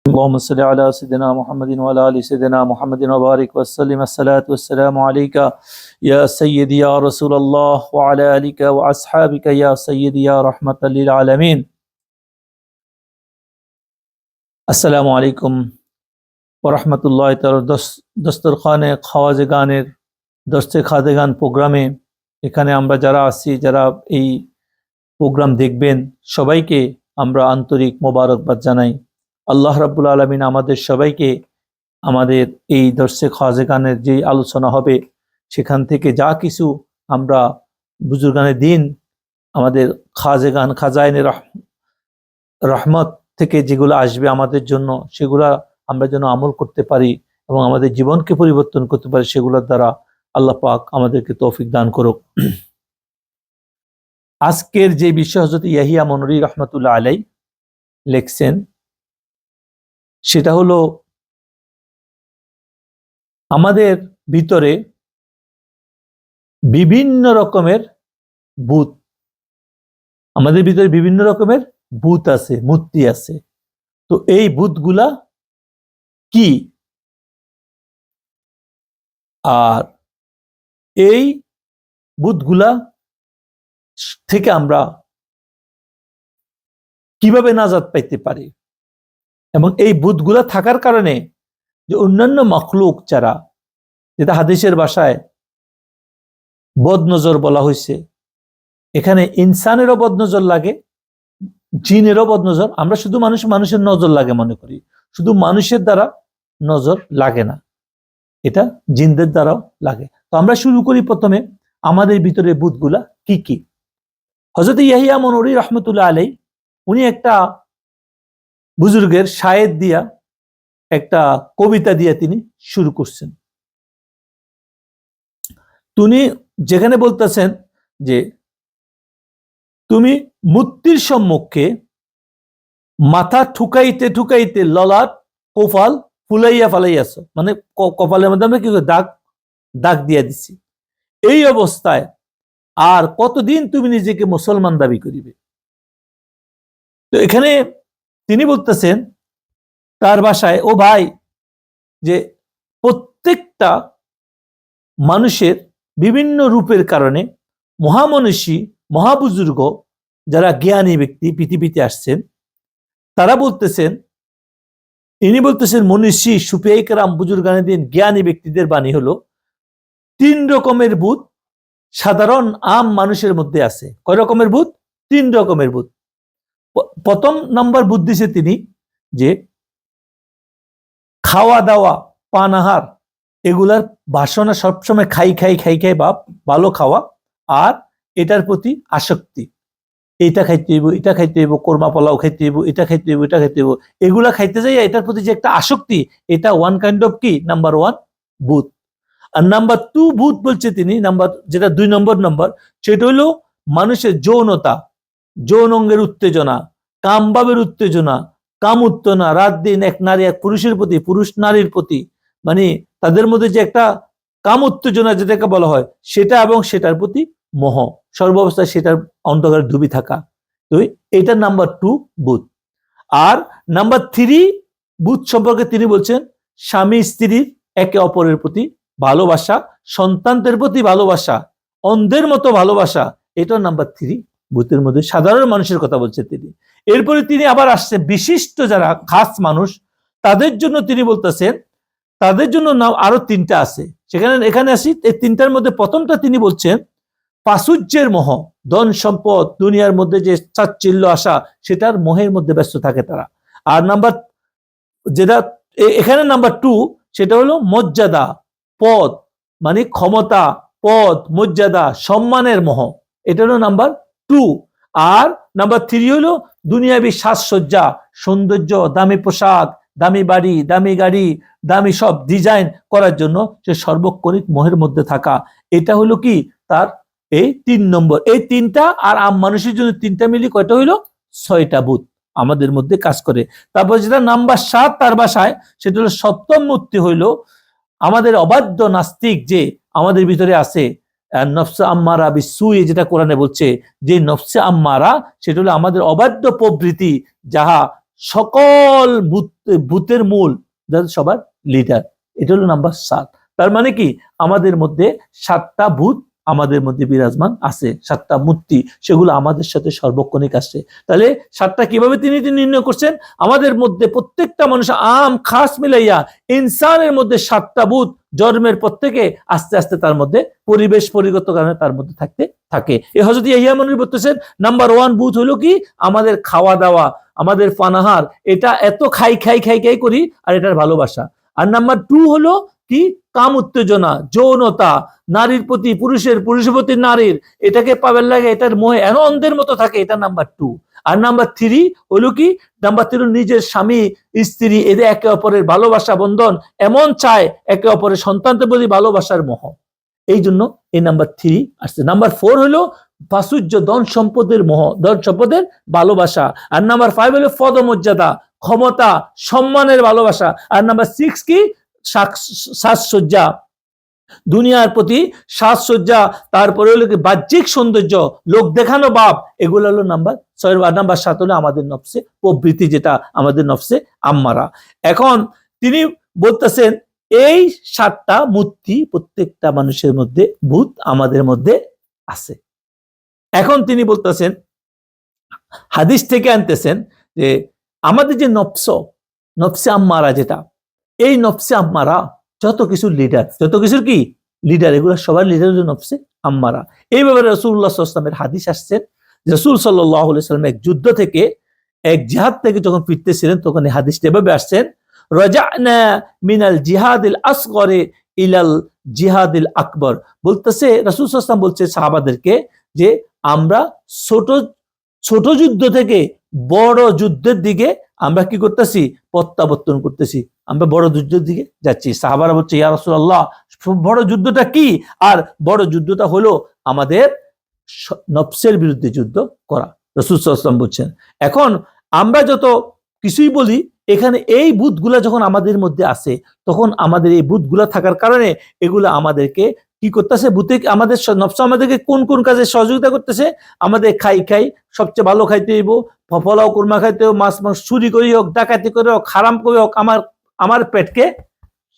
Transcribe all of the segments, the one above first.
اللهم صل على سيدنا محمد وعلى ال سيدنا محمد وبارك وسلم الصلاة والسلام عليك يا سيدي يا رسول الله وعلى آلك وأصحابك يا سيدي يا رحمة للعالمين السلام عليكم ورحمة الله تعالى দস্তরখানে খাওয়াজগানের দস্তে খাদেগান প্রোগ্রামে এখানে আমরা যারা আছি যারা এই প্রোগ্রাম দেখবেন সবাইকে আমরা আন্তরিক মোবারকবাদ জানাই। আল্লাহ রাব্বুল আলামিন আমাদের সবাইকে আমাদের এই দর্শে খাজেগানের যে আলোচনা হবে সেখান থেকে যা কিছু আমরা বুজুর্গানের দিন আমাদের খাজেগান খাজাইনের রহমত থেকে যেগুলো আসবে আমাদের জন্য সেগুলা আমরা যেন আমল করতে পারি এবং আমাদের জীবনকে পরিবর্তন করতে পারি, সেগুলোর দ্বারা আল্লাহ পাক আমাদেরকে তৌফিক দান করুক। আজকের যে বিষয় হযরত ইয়াহিয়া মনরি রহমতুল্লাহ আলাই লেখছেন সেটা হলো আমাদের ভিতরে বিভিন্ন রকমের ভূত, আমাদের ভিতরে বিভিন্ন রকমের ভূত আছে, মূর্তি আছে। তো এই ভূতগুলা কি আর এই ভূতগুলা থেকে আমরা কিভাবে নাজাত পাইতে পারি এবং এই ভূতগুলা থাকার কারণে যে অন্যান্য মখলুক যারা, যেটা হাদিসের ভাষায় বদনজর বলা হয়েছে, এখানে ইনসানেরও বদনজর লাগে, জিনেরও বদনজর। আমরা শুধু মানুষের নজর লাগে মনে করি, শুধু মানুষের দ্বারা নজর লাগে না, এটা জিনদের দ্বারাও লাগে। তো আমরা শুরু করি প্রথমে আমাদের ভিতরে ভূতগুলা কি কি। হযরত ইয়াহিয়া মনরি রহমতুল্লাহ আলাই উনি একটা বুজুর্গের শায়ের দিয়া একটা কবিতা দিয়া তিনি শুরু করছেন। তিনি যেখানে বলতেছেন যে তুমি মূর্তির সম্মুখে মাথা ঠুকাইতে ঠুকাইতে ললাট কপাল ফুলাইয়া ফালাইয়াছ, মানে কপালের মধ্যে আমরা কি দাগ দাগ দিয়া দিছি। এই অবস্থায় আর কতদিন তুমি নিজেকে মুসলমান দাবি করিবে? তো এখানে তিনি বলতেছেন তার ভাষায়, ও ভাই, যে প্রত্যেকটা মানুষের বিভিন্ন রূপের কারণে মহামনীষী মহাবুজুর্গ যারা জ্ঞানী ব্যক্তি পৃথিবীতে আসছেন তারা বলতেছেন, ইনি বলতেছেন মনীষী সুফিয়ায়ে কেরাম বুজুর্গানের দিন জ্ঞানী ব্যক্তিদের বাণী হলো 3 রকমের ভূত সাধারণ আম মানুষের মধ্যে আছে। কয় রকমের ভূত? 3 রকমের ভূত। প্রথম নাম্বার ভূত দিছে তিনি যে খাওয়া দাওয়া পানাহার এগুলার বাসনা সবসময় খাই খাই খাই খাই বাপ ভালো খাওয়া, আর এটার প্রতি আসক্তি, এটা খাইতে হইব, এটা খাইতে হইব, কোরমা পোলাও খাইতে হইব, এটা খাইতে হইব, এটা খাইতে হইব, এগুলা খাইতে যাই এটার প্রতি যে একটা আসক্তি, এটা ওয়ান কাইন্ড অফ কি নাম্বার 1 ভূত। আর নাম্বার 2 ভূত বলছে তিনি, যেটা 2 নম্বর সেটা হলো মানুষের যৌনতা, যৌন অঙ্গের উত্তেজনা, কামভাবের উত্তেজনা, কাম উত্তেজনা, রাত দিন এক নারী এক পুরুষের প্রতি, পুরুষ নারীর প্রতি, মানে তাদের মধ্যে যে একটা কাম উত্তেজনা যেটাকে বলা হয় সেটা, এবং সেটার প্রতি মোহ, সর্বাবস্থায় সেটার অন্ধকারে ডুবি থাকা। তো এটা নাম্বার 2 ভূত। আর নাম্বার 3 ভূত সম্পর্কে তিনি বলছেন স্বামী স্ত্রীর একে অপরের প্রতি ভালোবাসা, সন্তানদের প্রতি ভালোবাসা, অন্ধের মতো ভালোবাসা, এটা নাম্বার 3 ভূতের মধ্যে। সাধারণ মানুষের কথা বলছে তিনি। এরপরে তিনি আবার আসছে বিশিষ্ট যারা খাস মানুষ তাদের জন্য তিনি বলতেছেন, তাদের জন্য নাম আরো 3টা আছে। এখানে আসি, এই 3টার মধ্যে প্রথমটা তিনি বলছেন প্রাচুর্যের মোহ, ধন সম্পদ দুনিয়ার মধ্যে যে চাচ্ছিল্য আসা, সেটার মোহের মধ্যে ব্যস্ত থাকে তারা। আর নাম্বার যেটা এখানে নাম্বার 2 সেটা হলো মর্যাদা, পদ, মানে ক্ষমতা, পদ, মর্যাদা, সম্মানের মোহ, এটা হলো নাম্বার 2। আর নাম্বার 3 হলো দুনিয়াবী সাজসজ্জা, সৌন্দর্য, দামি পোশাক, দামি বাড়ি, দামি গাড়ি, দামি সব ডিজাইন করার জন্য সে সর্বক্ষণিক মোহের মধ্যে থাকা। এটা হলো কি তার এই 3 নম্বর। এই 3টা আর আম মানুষের জন্য 3টা মিলি কয়টা হইলো? 6টা ভূত আমাদের মধ্যে কাজ করে। তারপর যেটা নাম্বার 7 তার ভাষায়, সেটা হলো সপ্তম মূর্তি হইল আমাদের অবাধ্য নাস্তিক যে আমাদের ভিতরে আছে, নফসে আম্মারা বিসুই, যেটা কোরআনে বলছে যে নফসে আম্মারা সেটা হলো আমাদের অবাধ্য প্রবৃত্তি, যাহা সকল ভূতের মূল, সবার লিডার। এটা হলো নাম্বার 7। তার মানে কি আমাদের মধ্যে 7টা ভূত আমাদের মধ্যে বিরাজমান আছে, 7টা মূর্তি, সেগুলো আমাদের সাথে সর্বক্ষণিক আসছে। তাহলে 7টা কিভাবে তিনি নির্ণয় করছেন? আমাদের মধ্যে প্রত্যেকটা মানুষ আম খাস মিলাইয়া ইনসানের মধ্যে 7টা ভূত জন্মের পর থেকে আস্তে আস্তে তার মধ্যে পরিবেশ পরিগত কারণে তার মধ্যে থাকে। এই হযরত ইয়াহইয়া মনির বলতেছেন নাম্বার 1 ভূত হলো কি আমাদের খাওয়া দাওয়া, আমাদের পানাহার, এটা এত খাই করি, আর এটার ভালোবাসা। আর নাম্বার 2 হলো কি কাম উত্তেজনা, যৌনতা, নারীর প্রতি পুরুষের প্রতি নারীর, এটাকে পাবেন লাগে, এটার মোহে এন অন্ধের মতো থাকে, এটা নাম্বার 2। আর নাম্বার 3 হলো কি, নাম্বার 3 নিজের স্বামী স্ত্রী এদের একে অপরের ভালোবাসা বন্ধন এমন চায়, একে অপরের সন্তানদের প্রতি ভালোবাসার মোহ। এই জন্য এই নাম্বার 3 আসছে। নাম্বার 4 হলো প্রাচুর্য, ধন সম্পদের মোহ, ধন সম্পদের ভালোবাসা। আর নাম্বার 5 হলো পদমর্যাদা, ক্ষমতা, সম্মানের ভালোবাসা। আর নাম্বার 6 কি সাজসজ্জা, দুনিয়ার প্রতি সাজসজ্জা, তারপরে হলো কি বাহ্যিক সৌন্দর্য, লোক দেখানো ভাব, এগুলো হলো নাম্বার 6। নাম্বার 7 হলো আমাদের নফসে প্রবৃত্তি, যেটা আমাদের নফসে আম্মারা। এখন তিনি বলতেছেন এই 7টা মূর্তি প্রত্যেকটা মানুষের মধ্যে, ভূত আমাদের মধ্যে আছে। এখন তিনি বলতেছেন, হাদিস থেকে আনতেছেন যে আমাদের যে নফসে আম্মারা, যেটা এই নফসে আম্মারা যত কিছুর লিডার, যত কিছুর কি লিডার, এগুলো সবার লিডার হলো নফসে আম্মারা। এই ব্যাপারে রাসূলুল্লাহ সাল্লাল্লাহু আলাইহি ওয়াসাল্লামের হাদিস আসছেন। রাসূল সাল্লাল্লাহু আলাইহি ওয়াসাল্লাম এক যুদ্ধ থেকে, এক জিহাদ থেকে যখন ফিরতেছিলেন, তখন এই হাদিসটা এভাবে আসছেন, রাজা'না মিনাল জিহাদিল আসগরে ইলাল জিহাদিল আকবর। বলতেছে রাসূল সাল্লাল্লাহু আলাইহি ওয়াসাল্লাম বলছে সাহাবাদেরকে যে আমরা ছোট যুদ্ধ থেকে বড় যুদ্ধের দিকে আমরা কি করতেছি, প্রত্যাবর্তন করতেছি, আমরা বড় যুদ্ধের দিকে যাচ্ছি। সাহাবারা বলছে ইয়া রাসূলুল্লাহ, বড় যুদ্ধটা কি? আর বড় যুদ্ধটা হলো আমাদের নফসের বিরুদ্ধে যুদ্ধ করা। রাসূল সাল্লাল্লাহু আলাইহি ওয়াসাল্লাম বলছেন, এখন আমরা যত কিছুই বলি, এখানে এই ভূতগুলা যখন আমাদের মধ্যে আসে, তখন আমাদের এই ভূতগুলা থাকার কারণে এগুলা আমাদেরকে কি করতেছে, ভূতে আমাদের নফস আমাদেরকে কোন কোন কাজে সহযোগিতা করতেছে, আমাদের খাই সবচেয়ে ভালো খাইতে হইব, পোলাও কুরমা খাইতে হোক, মাছ মাংস চুরি করি হোক, ডাকাতি করে হোক, হারাম করে হোক, আমার পেটকে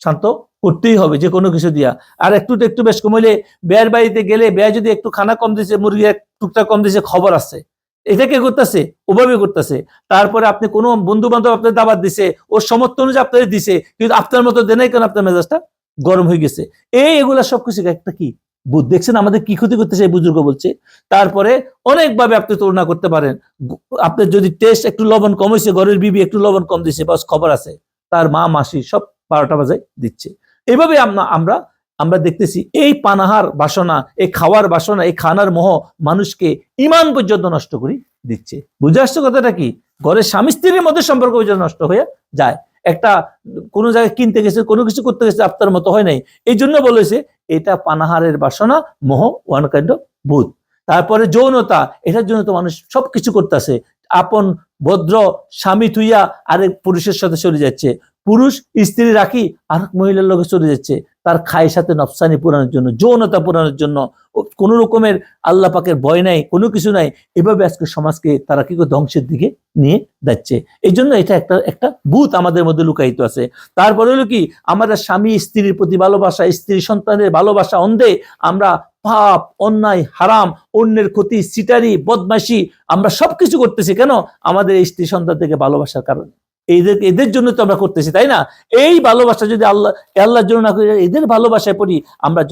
শান্ত করতেই হবে যে কোনো কিছু দিয়া। আর একটু বেশ কমাইলে, বেয়ার বাড়িতে গেলে বেয়া যদি একটু খানা কম দিছে, মুরগি এক টুকটা কম দিছে, খবর আছে, এটা কে করতেছে, ওভাবে করতেছে। তারপরে আপনি কোনো বন্ধু বান্ধব আপনার দাবাত দিছে, ওর সমর্থ অনুযায়ী আপনার দিছে, কিন্তু আপনার মতো দেনাই কেন, আপনার মেজাজটা গরম হয়ে গেছে। এগুলা সবকিছু একটা কি বুধ, দেখছেন আমাদের কি ক্ষতি করতেছে, এই বুজুর্গ বলছে। তারপরে অনেকভাবে আপনি তুলনা করতে পারেন, আপনার যদি টেস্ট একটু লবণ কম হয়েছে, ঘরের বিবি একটু লবণ কম দিছে, বাস খবর আছে, তার মা মাসি সব 12টা বাজে দিচ্ছে। এইভাবে আমরা দেখতেছি এই পানাহার বাসনা, এই খাওয়ার বাসনা, এই খানার মোহ মানুষকে ঈমান পর্যন্ত নষ্ট করে দিচ্ছে। বুঝে আসছে কথাটা কি? ঘরের স্বামী স্ত্রীর মধ্যে সম্পর্ক পর্যন্ত নষ্ট হয়ে যায়। একটা কোনো জায়গায় কিনতে গেছে, কোনো কিছু করতে গেছে, আপনার মতো হয় নাই, এই জন্য বলেছে এটা পানাহারের বাসনা, মোহ, ওয়ান কাইন্ড অফ ভূত। তারপরে যৌনতা, এটার জন্য তো মানুষ সবকিছু করতেছে, আপন ভদ্র স্বামী থুইয়া আরেক পুরুষের সাথে চলে যাচ্ছে, পুরুষ স্ত্রী রাখি আরেক মহিলার লোকে চলে যাচ্ছে, তার খায়ের সাথে নফসানি পুরানোর জন্য, যৌনতা পুরানোর জন্য, কোনো রকমের আল্লাহ পাকের ভয় নাই, কোনো কিছু নাই। এভাবে আজকে সমাজকে তারা কি করে ধ্বংসের দিকে নিয়ে যাচ্ছে। এই জন্য এটা একটা ভূত আমাদের মধ্যে লুকায়িত আছে। তারপরে হলো কি আমাদের স্বামী স্ত্রীর প্রতি ভালোবাসা, স্ত্রী সন্তানের ভালোবাসা অন্ধে আমরা পাপ, অন্যায়, হারাম, অন্যের ক্ষতি, সিটারি, বদমাশি, আমরা সবকিছু করতেছি কেন? আমাদের এই স্ত্রী সন্তান থেকে ভালোবাসার কারণে। এদের জন্য তো আমরা করতেছি, তাই না? এই ভালোবাসা যদি আল্লাহর জন্য না করি, এদের ভালোবাসায় পড়ি, আমরা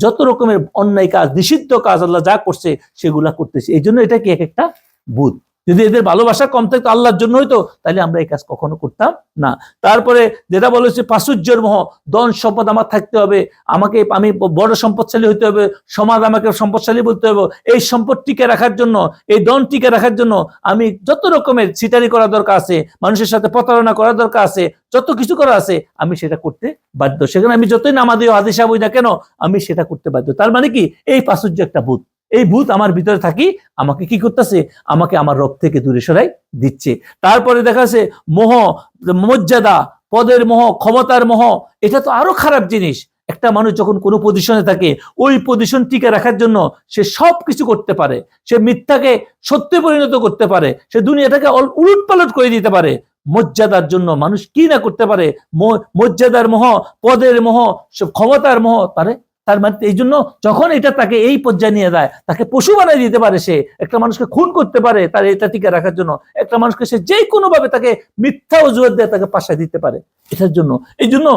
যত রকমের অন্যায় কাজ, নিষিদ্ধ কাজ আল্লাহ যা করছে সেগুলা করতেছি। এই জন্য এটা কি একটা ভূত। যদি এদের ভালোবাসা কম থাকতো, আল্লাহর জন্য হইতো, তাহলে আমরা এই কাজ কখনো করতাম না। তারপরে যেটা বলেছে প্রাচুর্যের মোহ, ধন সম্পদ আমার থাকতে হবে, আমি বড় সম্পদশালী হইতে হবে, সমাজ আমাকে সম্পদশালী বলতে হবে, এই সম্পদ টিকে রাখার জন্য, এই ধন টিকে রাখার জন্য আমি যত রকমের চিটারি করা দরকার আছে, মানুষের সাথে প্রতারণা করা দরকার আছে, যত কিছু করা আছে, আমি সেটা করতে বাধ্য। সেখানে আমি যতই নামাজি হাদিসা বই না কেন, আমি সেটা করতে বাধ্য। তার মানে কি এই প্রাচুর্য একটা ভূত। এই ভূত আমার ভিতরে থাকি, আমাকে কি করতেছে, আমাকে আমার রব থেকে দূরে সরাই দিচ্ছে। তারপরে দেখা যাচ্ছে মোহ, মর্যাদা, পদের মোহ, ক্ষমতার মোহ, এটা তো আরো খারাপ জিনিস। একটা মানুষ যখন কোনো পজিশনে থাকে ওই পজিশন টিকে রাখার জন্য সে সব কিছু করতে পারে, সে মিথ্যাকে সত্যে পরিণত করতে পারে, সে দুনিয়াটাকে উলট পালট করে দিতে পারে। মর্যাদার জন্য মানুষ কি না করতে পারে, মর্যাদার মোহ, পদের মোহ, ক্ষমতার মোহ, তার মানে এই জন্য যখন এটা তাকে এই পর্যায়ে নিয়ে যায়, তাকে পশু বানিয়ে দিতে পারে, সে একটা মানুষকে খুন করতে পারে তার এটা টিকে রাখার জন্য, একটা মানুষকে সে যে কোনো ভাবে তাকে মিথ্যা অজুহাত দিয়ে তাকে পাশায় দিতে পারে এটার জন্য। এই জন্য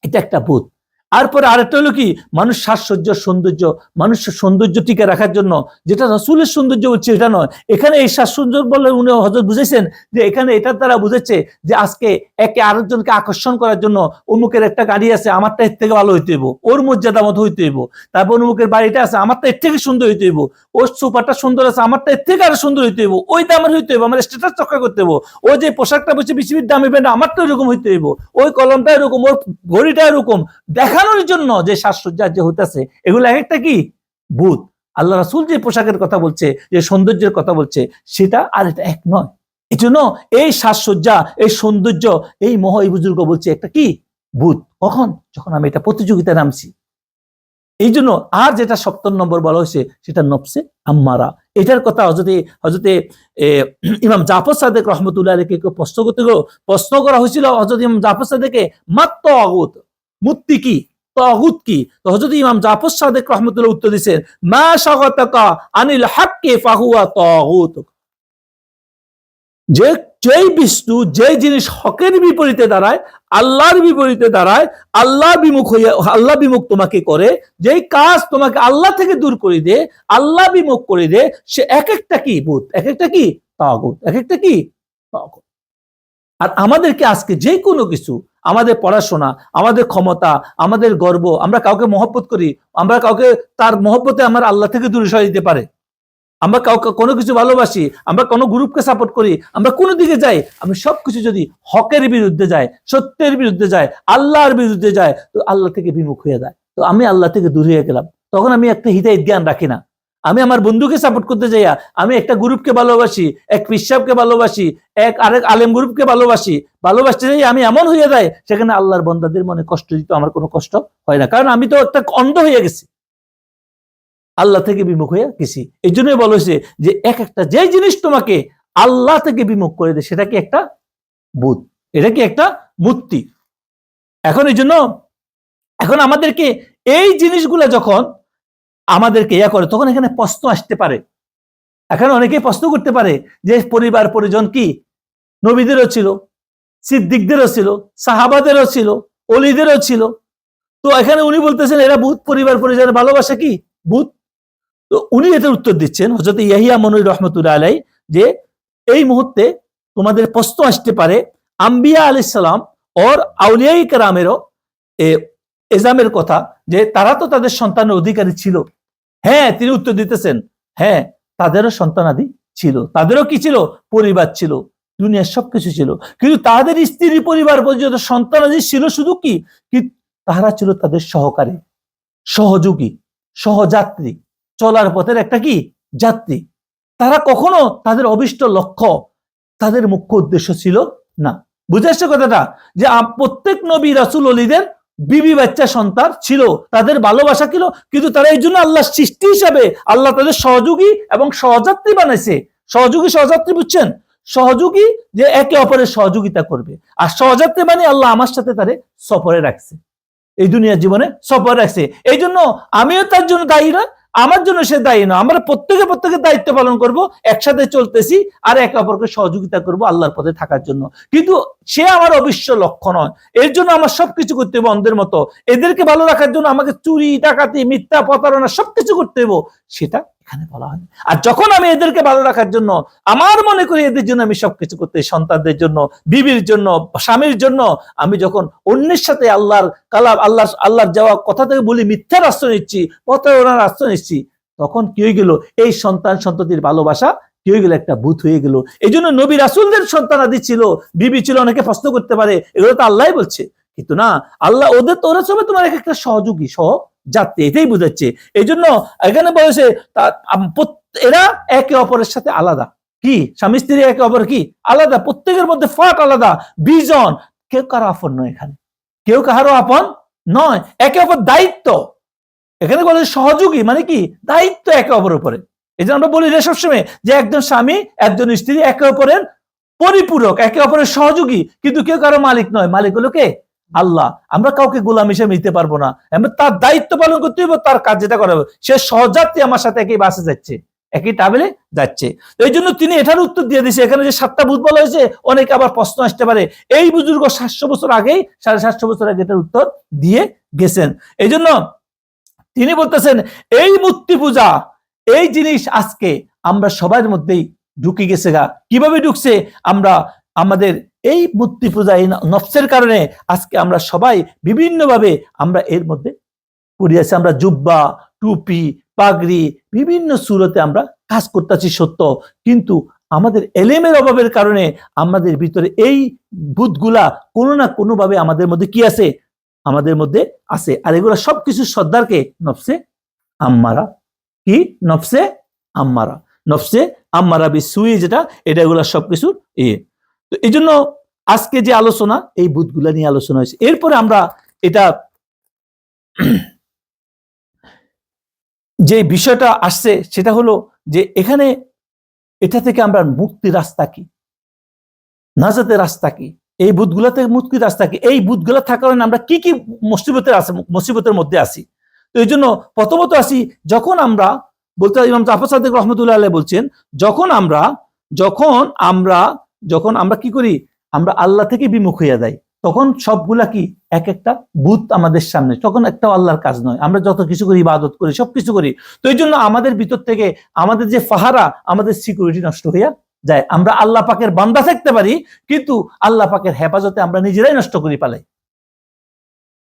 এটা একটা ভূত। তারপরে আরেকটা হলো কি, মানুষ সাজসজ্জ সৌন্দর্য, মানুষের সৌন্দর্য টিকে রাখার জন্য, যেটা রাসূলের সৌন্দর্য হচ্ছে এটা নয়। এখানে এই সাজসজ্জ বলে উনি হযরত বুঝেছেন যে এখানে এটার দ্বারা বুঝেছে যে আজকে একে আরেকজনকে আকর্ষণ করার জন্য অমুকের একটা গাড়ি আছে, আমারটা এর থেকে ভালো হইতে হইব, ওর মর্যাদা মতো হইতে হইব। তারপর অমুকের বাড়িটা আছে, আমারটা এর থেকে সুন্দর হইতে হইব, ওর সোফাটা সুন্দর আছে, আমারটা এর থেকে আরো সুন্দর হইতে হইব, ওই দামের হইতে হইব, আমার স্ট্যাটাস রক্ষা করতে হইব, ও যে পোশাকটা বলছে পৃথিবীর দামি ব্র্যান্ড, আমারটা এরকম হইতে হইব, ওই কলমটা এরকম, ওর ঘড়িটা এরকম, দেখানোর জন্য যে সাজসজ্জা যে হইতেছে, এগুলো এক একটা কি ভূত। আল্লাহ রাসূল যে পোশাকের কথা বলছে, যে সৌন্দর্যের কথা বলছে, সেটা আর এটা এক নয়। এই জন্য এই সাজসজ্জা, এই সৌন্দর্য, এই মোহ, এই বুজুর্গ বলছে একটা কি ভূত। কখন? যখন আমি এটা প্রতিযোগিতায় নামছি। এই জন্য আর যেটা ৭০ নম্বর বলা হয়েছে সেটা নফসে আম্মারা। এটার কথা হযরতে ইমাম জাফর সাদেক রহমতুল্লাহ আলাইহিকে প্রশ্ন করা হয়েছিল হযরত ইমাম জাফর সাদেকে, মাত্র তাগুত, মুক্তি কি, তাগুত কি? তো হযরত ইমাম জাফর সাদেক রহমতুল্লাহ উত্তর দিয়েছেন, মা শাগাতাকা আনিল হাক্কি ফাহুয়া তাগুত। যেই বস্তু, যে জিনিস হকের বিপরীতে দাঁড়ায়, আল্লাহর বিপরীতে দাঁড়ায়, আল্লাহ বিমুখ তোমাকে করে, যেই কাজ তোমাকে আল্লাহ থেকে দূর করে দে, আল্লাহ বিমুখ করে দে, সে এক একটা কি ভূত, এক একটা কি তাগুত, এক একটা কি তাগুত। আর আমাদেরকে আজকে যে কোনো কিছু, আমাদের পড়াশোনা, আমাদের ক্ষমতা, আমাদের গর্ব, আমরা কাউকে মহব্বত করি, আমরা কাউকে তার মহব্বতে আমার আল্লাহ থেকে দূরে সরিয়ে দিতে পারে। আমরা কাউকে কোনো কিছু ভালোবাসি, আমরা কোনো গ্রুপকে সাপোর্ট করি, আমরা কোনো দিকে যাই, আমি সবকিছু যদি হকের বিরুদ্ধে যায়, সত্যের বিরুদ্ধে যায়, আল্লাহর বিরুদ্ধে যায়, তো আল্লাহ থেকে বিমুখ হয়ে যায়, তো আমি আল্লাহ থেকে দূর হয়ে গেলাম। তখন আমি একটা হিদায়াত জ্ঞান রাখি না। আমি আমার বন্ধুকে সাপোর্ট করতে যাইয়া আমি একটা গ্রুপকে ভালোবাসি, এক পিসাবকে ভালোবাসি, আরেক আলেম গ্রুপকে ভালোবাসতে যাই, আমি এমন হয়ে যায় সেখানে আল্লাহর বান্দাদের মনে কষ্ট দিতে আমার কোনো কষ্ট হয় না, কারণ আমি তো একটা অন্ধ হয়ে গেছি, আল্লাহ থেকে বিমুখ হয়ে গেছি। এই জন্যই বলা হয়েছে যে এক একটা যে জিনিস তোমাকে আল্লাহ থেকে বিমুখ করে দেয় সেটা কি একটা ভূত, এটা কি একটা মূর্তি। এখন এই জন্য এখন আমাদেরকে এই জিনিসগুলো যখন আমাদেরকে ইয়া করে, তখন এখানে প্রশ্ন আসতে পারে, এখানে অনেকেই প্রশ্ন করতে পারে যে পরিবার পরিজন কি, নবীদেরও ছিল, সিদ্দিকদেরও ছিল, সাহাবাদেরও ছিল, অলিদেরও ছিল, তো এখানে উনি বলতেছেন এরা ভূত, পরিবার পরিজনের ভালোবাসা কি ভূত। তো উনি এটার উত্তর দিচ্ছেন হযরত ইয়াহিয়া মনুই রহমতুল্লাহ আলাইহি, যে এই মুহূর্তে তোমাদের প্রশ্ন আসতে পারে আম্বিয়া আলাইহিস সালাম और আউলিয়ায়ে কেরামেরও এজামের কথা, যে তারা তো তাদের সন্তানের অধিকারী ছিল। হ্যাঁ, তিনি উত্তর দিতেছেন, হ্যাঁ তাদেরও সন্তানাদি ছিল, তাদেরও কি ছিল, পরিবার ছিল, দুনিয়ার সবকিছু ছিল, কিন্তু তাদের স্ত্রী পরিবার পর্যন্ত সন্তানাদি ছিল শুধু কি, তারা ছিল তাদের সহকারী, সহযোগী, সহযাত্রী, চলার পথের একটা কি যাত্রী। তারা কখনো তাদের অভিষ্ট লক্ষ্য, তাদের মুখ্য উদ্দেশ্য ছিল না। বুঝে আসছে কথাটা, যে প্রত্যেক নবী রাসূল অলিদের বিবি বাচ্চা সন্তান ছিল, তাদের ভালোবাসা ছিল, কিন্তু তারা এই জন্য আল্লাহ সৃষ্টি হিসাবে আল্লাহ তাদের সহযোগী এবং সহযাত্রী বানাইছে। সহযোগী সহযাত্রী বুঝছেন, সহযোগী যে একে অপরের সহযোগিতা করবে, আর সহযাত্রী মানে আল্লাহ আমার সাথে তারে সফরে রাখছে, এই দুনিয়ার জীবনে সফরে রাখছে। এই জন্য আমিও তার জন্য দায়ী না, আমার জন্য সে দায়ী না, আমরা প্রত্যেকের দায়িত্ব পালন করব, একসাথে চলতেছি আর একে অপরকে সহযোগিতা করব আল্লাহর পথে থাকার জন্য, কিন্তু সে আমার অবশ্য লক্ষ্য নয়। এর জন্য আমার সবকিছু করতে হবে অন্ধের মতো, এদেরকে ভালো রাখার জন্য আমাকে চুরি, ডাকাতি, মিথ্যা, প্রতারণা সবকিছু করতে হবে, সেটা এখানে বলা হয়। আর যখন আমি এদেরকে ভালো রাখার জন্য আমার মনে করি এদের জন্য আমি সবকিছু করতে, সন্তানদের জন্য, বিবির জন্য, স্বামীর জন্য, আমি যখন অন্যের সাথে আল্লাহর কালাম, আল্লাহর যাওয়া কথা থেকে বলি মিথ্যার আশ্রয় নিচ্ছি, প্রতারণার আশ্রয় নিচ্ছি, তখন কি হয়ে গেল, এই সন্তান সন্ততির ভালোবাসা কি হয়ে গেল, একটা ভূত হয়ে গেল। এই জন্য নবী রাসূলদের সন্তানাদি ছিল, বিবি ছিল, অনেকে প্রশ্ন করতে পারে এগুলো তো আল্লাহই বলছে, কিন্তু না, আল্লাহ ওদের তো ওরা সবাই তোমার একটা সহযোগী, সহযাত্রী, এটাই বুঝাচ্ছে। এই জন্য এখানে বলেছে এরা একে অপরের সাথে আলাদা, কি স্বামী স্ত্রী একে অপর কি আলাদা, প্রত্যেকের মধ্যে ফাট আলাদা, বিজন, কেউ কারো আপন নয়, এখানে কেউ কাহারও আপন নয়, একে অপর দায়িত্ব। এখানে বলে সহযোগী, মানে কি দায়িত্ব একে অপরের উপরে। এই জন্য আমরা বলি যে সবসময় যে একজন স্বামী একজন স্ত্রী একে অপরের পরিপূরক, একে অপরের সহযোগী, কিন্তু কেউ কারো মালিক নয়। মালিক হলো কে? আল্লাহ। আমরা কাউকে গোলাম হিসেবে নিতে পারবো না, আমরা তার দায়িত্ব পালন করতে হবে, তার কাজ যেটা করা হবে। সে সহযাত্রী, আমার সাথে একই বাসে যাচ্ছে, একই ট্রাভেলে যাচ্ছে। এই জন্য তিনি এটার উত্তর দিয়ে দিয়েছে। এখানে যে 7টা ভূত বলা হয়েছে, অনেকে আবার প্রশ্ন আসতে পারে, এই বুজুর্গ 700 বছর আগেই, 750 বছর আগে এটার উত্তর দিয়ে গেছেন। এই জন্য তিনি বলতেছেন এই মূর্তি পূজা, এই জিনিস আজকে আমরা সবার মধ্যেই ঢুকে গেছে। কিভাবে ঢুকছে? আমরা আমাদের এই মূর্তি পূজা, এই নফসের কারণে আজকে আমরা সবাই বিভিন্নভাবে আমরা এর মধ্যে পড়িয়াছি। আমরা জুব্বা, টুপি, পাগড়ি, বিভিন্ন সুরতে আমরা কাজ করতেছি সত্য, কিন্তু আমাদের এলেমের অভাবের কারণে আমাদের ভিতরে এই ভূতগুলা কোনো না কোনো ভাবে আমাদের মধ্যে কি আছে? আমাদের মধ্যে আছে। আর এগুলো সবকিছু সর্দারকে নফসে আম্মারা। কি? নফসে আম্মারা। নফসে আম্মারা বিসুই, যেটা এটা, এগুলো সবকিছু তো এই জন্য আজকে যে আলোচনা, এই ভূতগুলা নিয়ে আলোচনা হয়েছে। এরপরে আমরা এটা যে বিষয়টা আসছে সেটা হলো যে এখানে এটা থেকে আমরা মুক্তির রাস্তা কি, নাজাতের রাস্তা কি, এই ভূতগুলা থেকে মুক্তির রাস্তা কি, এই ভূতগুলা থাকার কারণে আমরা কি কি মুসিবতের মধ্যে আছি। তো এই জন্য প্রথমত আসি, যখন আমরা বলতে ইমাম জাফর সাদিক রহমতুল্লাহ আলাইহি বলছেন, যখন আমরা কি করি, আমরা আল্লাহ থেকে বিমুখ হইয়া যাই, তখন সবগুলা কি এক একটা ভূত আমাদের সামনে, তখন একটা আল্লাহর কাজ নয়। আমরা যত কিছু করি, ইবাদত করি, সবকিছু করি, তো এই জন্য আমাদের ভিতর থেকে আমাদের যে ফাহারা, আমাদের সিকিউরিটি নষ্ট হইয়া যায়। আমরা আল্লাহ পাকের বান্দা থাকতে পারি, কিন্তু আল্লাহ পাকের হেফাজতে আমরা নিজেরাই নষ্ট করি পালাই।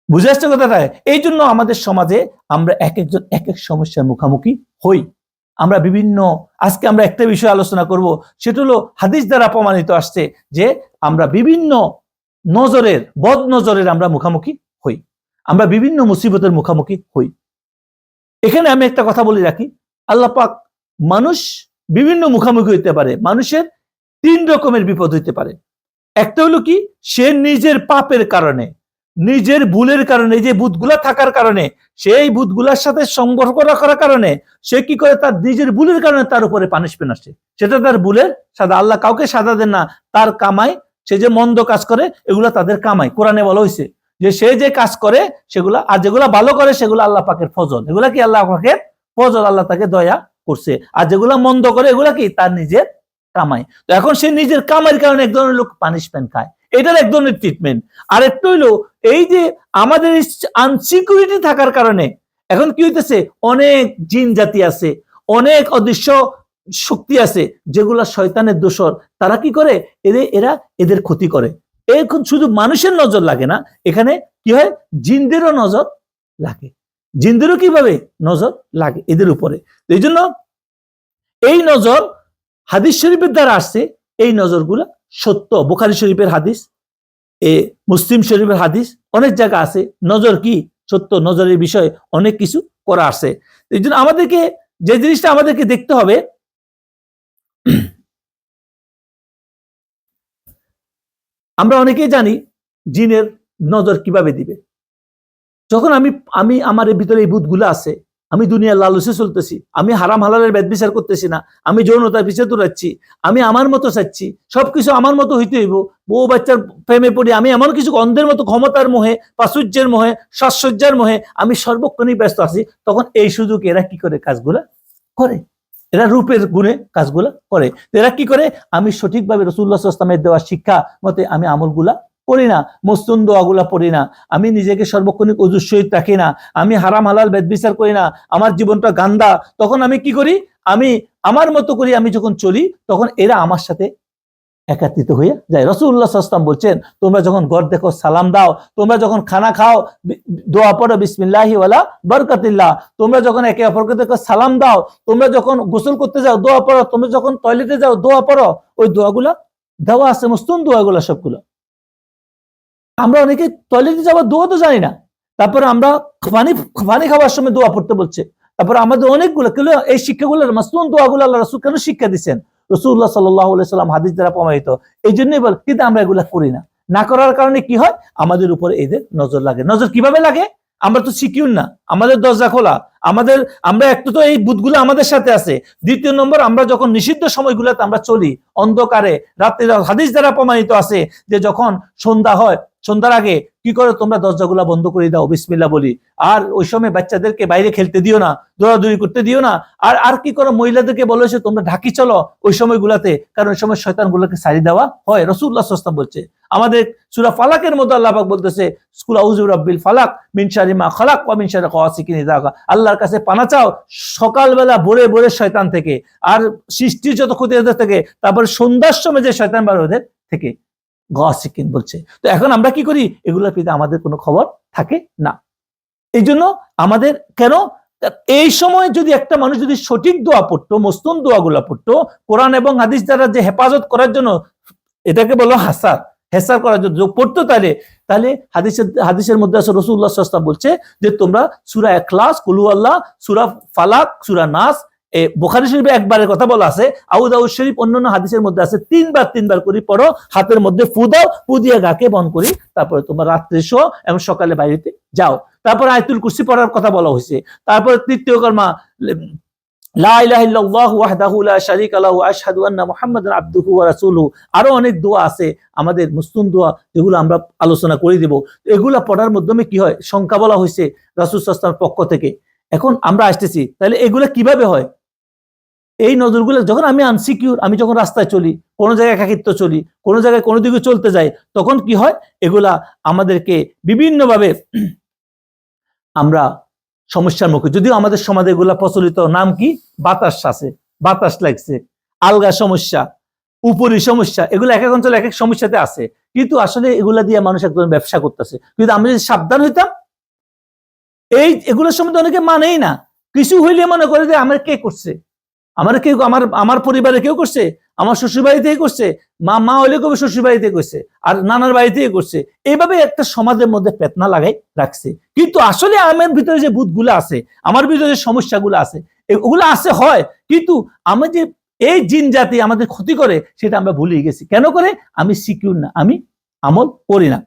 বুঝে আসছে কথাটা? এই জন্য আমাদের সমাজে আমরা এক একজন এক এক সমস্যার মুখোমুখি হই। আমরা বিভিন্ন, আজকে আমরা একটা বিষয় আলোচনা করব, সেটা হলো হাদিস দ্বারা প্রমাণিত আসছে যে আমরা বিভিন্ন নজরের, বদ নজরের আমরা মুখোমুখি হই, আমরা বিভিন্ন মুসিবতের মুখোমুখি হই। এখানে আমি একটা কথা বলে রাখি, আল্লাহ পাক মানুষ বিভিন্ন মুখোমুখি হইতে পারে। মানুষের 3 রকমের বিপদ হইতে পারে। একটা হলো কি, সে নিজের পাপের কারণে, নিজের ভুলের কারণে, যে ভূতগুলা থাকার কারণে, সেই ভূতগুলার সাথে সম্পর্ক রাখার কারণে সে কি করে, তার নিজের ভুলের কারণে তার উপরে পানিশমেন্ট আসে। সেটা তার ভুলের সাজা। আল্লাহ কাউকে সাজা দেন না, তার কামাই। সে যে মন্দ কাজ করে, এগুলা তাদের কামাই। কোরআনে বলা হয়েছে যে সে যে কাজ করে সেগুলা, আর যেগুলা ভালো করে সেগুলো আল্লাহ পাকের ফজল। এগুলা কি আল্লাহ পাকের ফজল, আল্লাহ তাকে দয়া করছে। আর যেগুলা মন্দ করে, এগুলা কি তার নিজের কামাই। তো এখন সে নিজের কামাইয়ের কারণে এক ধরনের লোক পানিশমেন্ট খায়, এটার এক ধরনের ট্রিটমেন্ট। আর একটু হইলো এই যে আমাদের আনসিকিউরিটি থাকার কারণে এখন কি হইতেছে, অনেক জিন জাতি আছে, অনেক অদৃশ্য শক্তি আছে, যেগুলা শয়তানের দোসর। তারা কি করে, এরা এদের ক্ষতি করে। এখন শুধু মানুষের নজর লাগে না, এখানে কি হয়, জিনদেরও নজর লাগে। জিনদেরও কিভাবে নজর লাগে এদের উপরে। এই জন্য এই নজর হাদিস শরীফের দ্বারা আসছে। এই নজরগুলা সত্য। বুখারী শরীফের হাদিস, মুসলিম শরীফের হাদিস, অনেক জায়গা আছে নজর কি সত্য, নজরের বিষয়ে অনেক কিছু করা আছে। এই জন্য আমাদেরকে যে জিনিসটা আমাদেরকে দেখতে হবে, আমরা অনেকেই জানি জিনের নজর কিভাবে দিবে। যখন আমি আমার ভিতরে এই ভূতগুলো আছে, আমি দুনিয়ার লালসে চলতেছি, আমি হারাম হালালের বেদ বিচার করতেছি না, আমি যৌনতার পিছিয়ে দৌড়াচ্ছি, আমি আমার মতো চাচ্ছি, সবকিছু আমার মতো হইতে হইব, বউ বাচ্চার প্রেমে পড়ি, আমি এমন কিছু অন্ধের মতো ক্ষমতার মোহে, প্রাচুর্যের মোহে, সাজসজ্জার মোহে আমি সর্বক্ষণই ব্যস্ত আছি। তখন এই সুযোগ এরা কি করে কাজগুলা করে, এরা রূপের গুণে কাজগুলা করে। এরা কি করে, আমি সঠিকভাবে রাসূলুল্লাহ সাল্লাল্লাহু আলাইহি ওয়াসাল্লামের দেওয়া শিক্ষা মতে আমি আমলগুলা করি না, মসনুন দোয়াগুলা পড়ি না, আমি নিজেকে সর্বক্ষণিক ওযুর সহিত রাখি না, আমি হারাম হালাল বেদ বিচার করি না, আমার জীবনটা গান্দা। তখন আমি কি করি, আমি আমার মতো করি, আমি যখন চলি, তখন এরা আমার সাথে একাত্রিত হয়ে যায়। রাসূলুল্লাহ সাল্লাল্লাহু আলাইহি ওয়াসাল্লাম বলছেন, তোমরা যখন ঘর দেখো সালাম দাও, তোমরা যখন খানা খাও দোয়া পড়ো বিসমিল্লাহি ওয়ালা বারাকাতিল্লাহ, তোমরা যখন একে অপরকে দেখো সালাম দাও, তোমরা যখন গোসল করতে যাও দোয়া পড়ো, তোমরা যখন টয়লেটে যাও দোয়া পড়ো। ওই দোয়াগুলা দেওয়া আছে, মসনুন দোয়াগুলা সবগুলো। আমরা অনেকে টয়লেটে যাওয়ার দোয়া তো জানি না, তারপরে আমরা পানি খাওয়ার সময় দোয়া পড়তে বলছে। তারপরে আমাদের অনেকগুলো এই শিক্ষাগুলো, মাসনুন দোয়াগুলো আল্লাহ রাসূল কেন শিক্ষা দিচ্ছেন, রাসূলুল্লাহ সাল্লাল্লাহু আলাইহি ওয়াসাল্লাম হাদিস দ্বারা প্রমাণিত। এই জন্যই বল, কিন্তু আমরা এগুলা করি না। না করার কারণে কি হয়, আমাদের উপরে এদের নজর লাগে। নজর কিভাবে লাগে? আমরা তো সিকিউর না, আমাদের দরজা খোলা, আমরা একটু তো এই বুথগুলো আমাদের সাথে আছে। দ্বিতীয় নম্বর, আমরা যখন নিষিদ্ধ সময়গুলোতে আমরা চলি অন্ধকারে রাত্রে, হাদিস দ্বারা প্রমাণিত আছে যে যখন সন্ধ্যা হয়, সন্ধ্যার আগে কি করে তোমরা দরজাগুলা বন্ধ করে দাও, বিসমিল্লাহ বলি। আর ওই সময় বাচ্চাদেরকে বাইরে খেলতে দিও না, দৌড়াদৌড়ি করতে দিও না। আর কি করো, মহিলাদেরকে বলেছে তোমরা ঢাকি চলো ওই সময়গুলাতে, কারণ ওই সময় শয়তানগুলোকে ছাড়ি দেওয়া হয়। রাসূলুল্লাহ সাল্লাল্লাহু আলাইহি ওয়াসাল্লাম বলছে। আমাদের সূরা ফালাকের মধ্যে আল্লাহ পাক বলতেছে, কুল আউযু বিরাব্বিল ফালাক মিন শাররি মা খালাক ওয়া মিন শাররি গাসিকিন ইযা ওয়াকা। আল্লাহর কাছে পানা চাও সকালবেলা ভোরে ভোরে শয়তান থেকে, আর সৃষ্টির যত ক্ষতি ওদের থেকে, তারপরে সন্ধ্যার সময় যে শয়তান বার ওদের থেকে, গাসিকিন বলছে। তো এখন আমরা কি করি, এগুলোর প্রতি আমাদের কোনো খবর থাকে না। এই জন্য আমাদের কেন এই সময় যদি একটা মানুষ যদি সঠিক দোয়া পড়তো, মসনুন দোয়াগুলা পড়তো, কোরআন এবং হাদিস দ্বারা যে হেফাজত করার জন্য, এটাকে বলো হেসার করার জন্য পড়তো, তাহলে হাদিসের মধ্যে আছে রাসূলুল্লাহ সাল্লাল্লাহু আলাইহি ওয়াসাল্লাম বলছে যে তোমরা সূরা ইখলাস, কুল হুয়াল্লাহ, সূরা ফালাক, সূরা নাস, বুখারী শরীফে একবারের কথা বলা আছে, আবু দাউদ শরীফ অন্যান্য হাদিসের মধ্যে আছে তিনবার করে পড়ো, হাতের মধ্যে ফু দাও, ফু দিয়ে গাকে বন্ধ করি, তারপরে তোমরা রাত্রে শো এবং সকালে বাইরেতে যাও। তারপর আয়াতুল কুরসি পড়ার কথা বলা হয়েছে। তারপর তৃতীয় কলমা লা ইলাহা ইল্লাল্লাহু ওয়াহদাহু লা শারীকা লাহু ওয়া আশহাদু আন্না মুহাম্মাদান আবদুহু ওয়া রাসূলুহু। আরো অনেক দোয়া আছে আমাদের মুসলিম দোয়া, যেগুলো আমরা আলোচনা করে দিব। এগুলা পড়ার মাধ্যমে কি হয়, সংখ্যা বলা হয়েছে রাসূল সাল্লাল্লাহু আলাইহি ওয়াসাল্লামের পক্ষ থেকে। এখন আমরা আসতেছি, তাহলে এগুলা কিভাবে হয়? এই নজরগুলো যখন আমি আনসিকিউর, আমি যখন রাস্তায় চলি, কোনো জায়গায় একাকিত্ব চলি, কোনো জায়গায় কোনো দিকে চলতে যাই, তখন কি হয়, এগুলা আমাদেরকে বিভিন্নভাবে আমরা সমস্যার মুখে। যদিও আমাদের সমাজে এগুলা প্রচলিত নাম কি, বাতাস আছে, বাতাস লাগছে, আলগা সমস্যা, উপরি সমস্যা, এগুলো এক এক অঞ্চলে এক এক সমস্যাতে আছে। কিন্তু আসলে এগুলা দিয়ে মানুষ একদম ব্যবসা করতেছে। কিন্তু আমরা যদি সাবধান হইতাম, এগুলোর সম্বন্ধে অনেকে মানেই না। কিছু হইলে মনে করে যে আমার কে করছে, আমার পরিবারে কেউ করছে, আমার শ্বশুর বাড়িতেই করছে, মা হইলে কবে শ্বশুর বাড়িতে করছে, আর নানার বাড়িতেই করছে। এইভাবে একটা সমাজের মধ্যে পেতনা লাগাই রাখছে। কিন্তু আসলে আমার ভিতরে যে ভূতগুলো আছে, আমার ভিতরে যে সমস্যাগুলো আছে, ওগুলো আছে হয়, কিন্তু আমরা যে এই জিন জাতি আমাদের ক্ষতি করে, সেটা আমরা ভুলে গেছি। কেন করে? আমি সিকিউর না, আমি আমল করি না।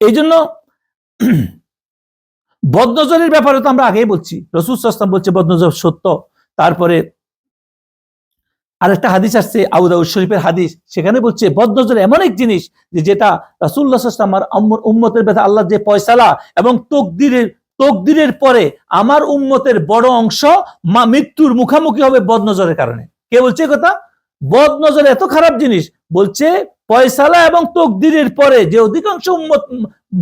এই জন্য বদনজরের ব্যাপারে তো আমরা আগেই বলছি, রাসূল সাল্লাল্লাহু আলাইহি ওয়াসাল্লাম বলছে বদনজর সত্য। তারপরে আরেকটা হাদিস আসছে আবু দাউদ শরীফের হাদিস, সেখানে বলছে বদনজর এমন এক জিনিস যেটা রাসূলুল্লাহ সাল্লাল্লাহু আলাইহি ওয়াসাল্লাম আমার উম্মতের ব্যাপারে আল্লাহ যে ফয়সালা এবং তকদিরের পরে আমার উম্মতের বড় অংশ মৃত্যুর মুখোমুখি হবে বদনজরের কারণে। কে বলছে কথা? বদনজর এত খারাপ জিনিস, বলছে ফয়সালা এবং তকদিরের পরে যে অধিকাংশ উম্মত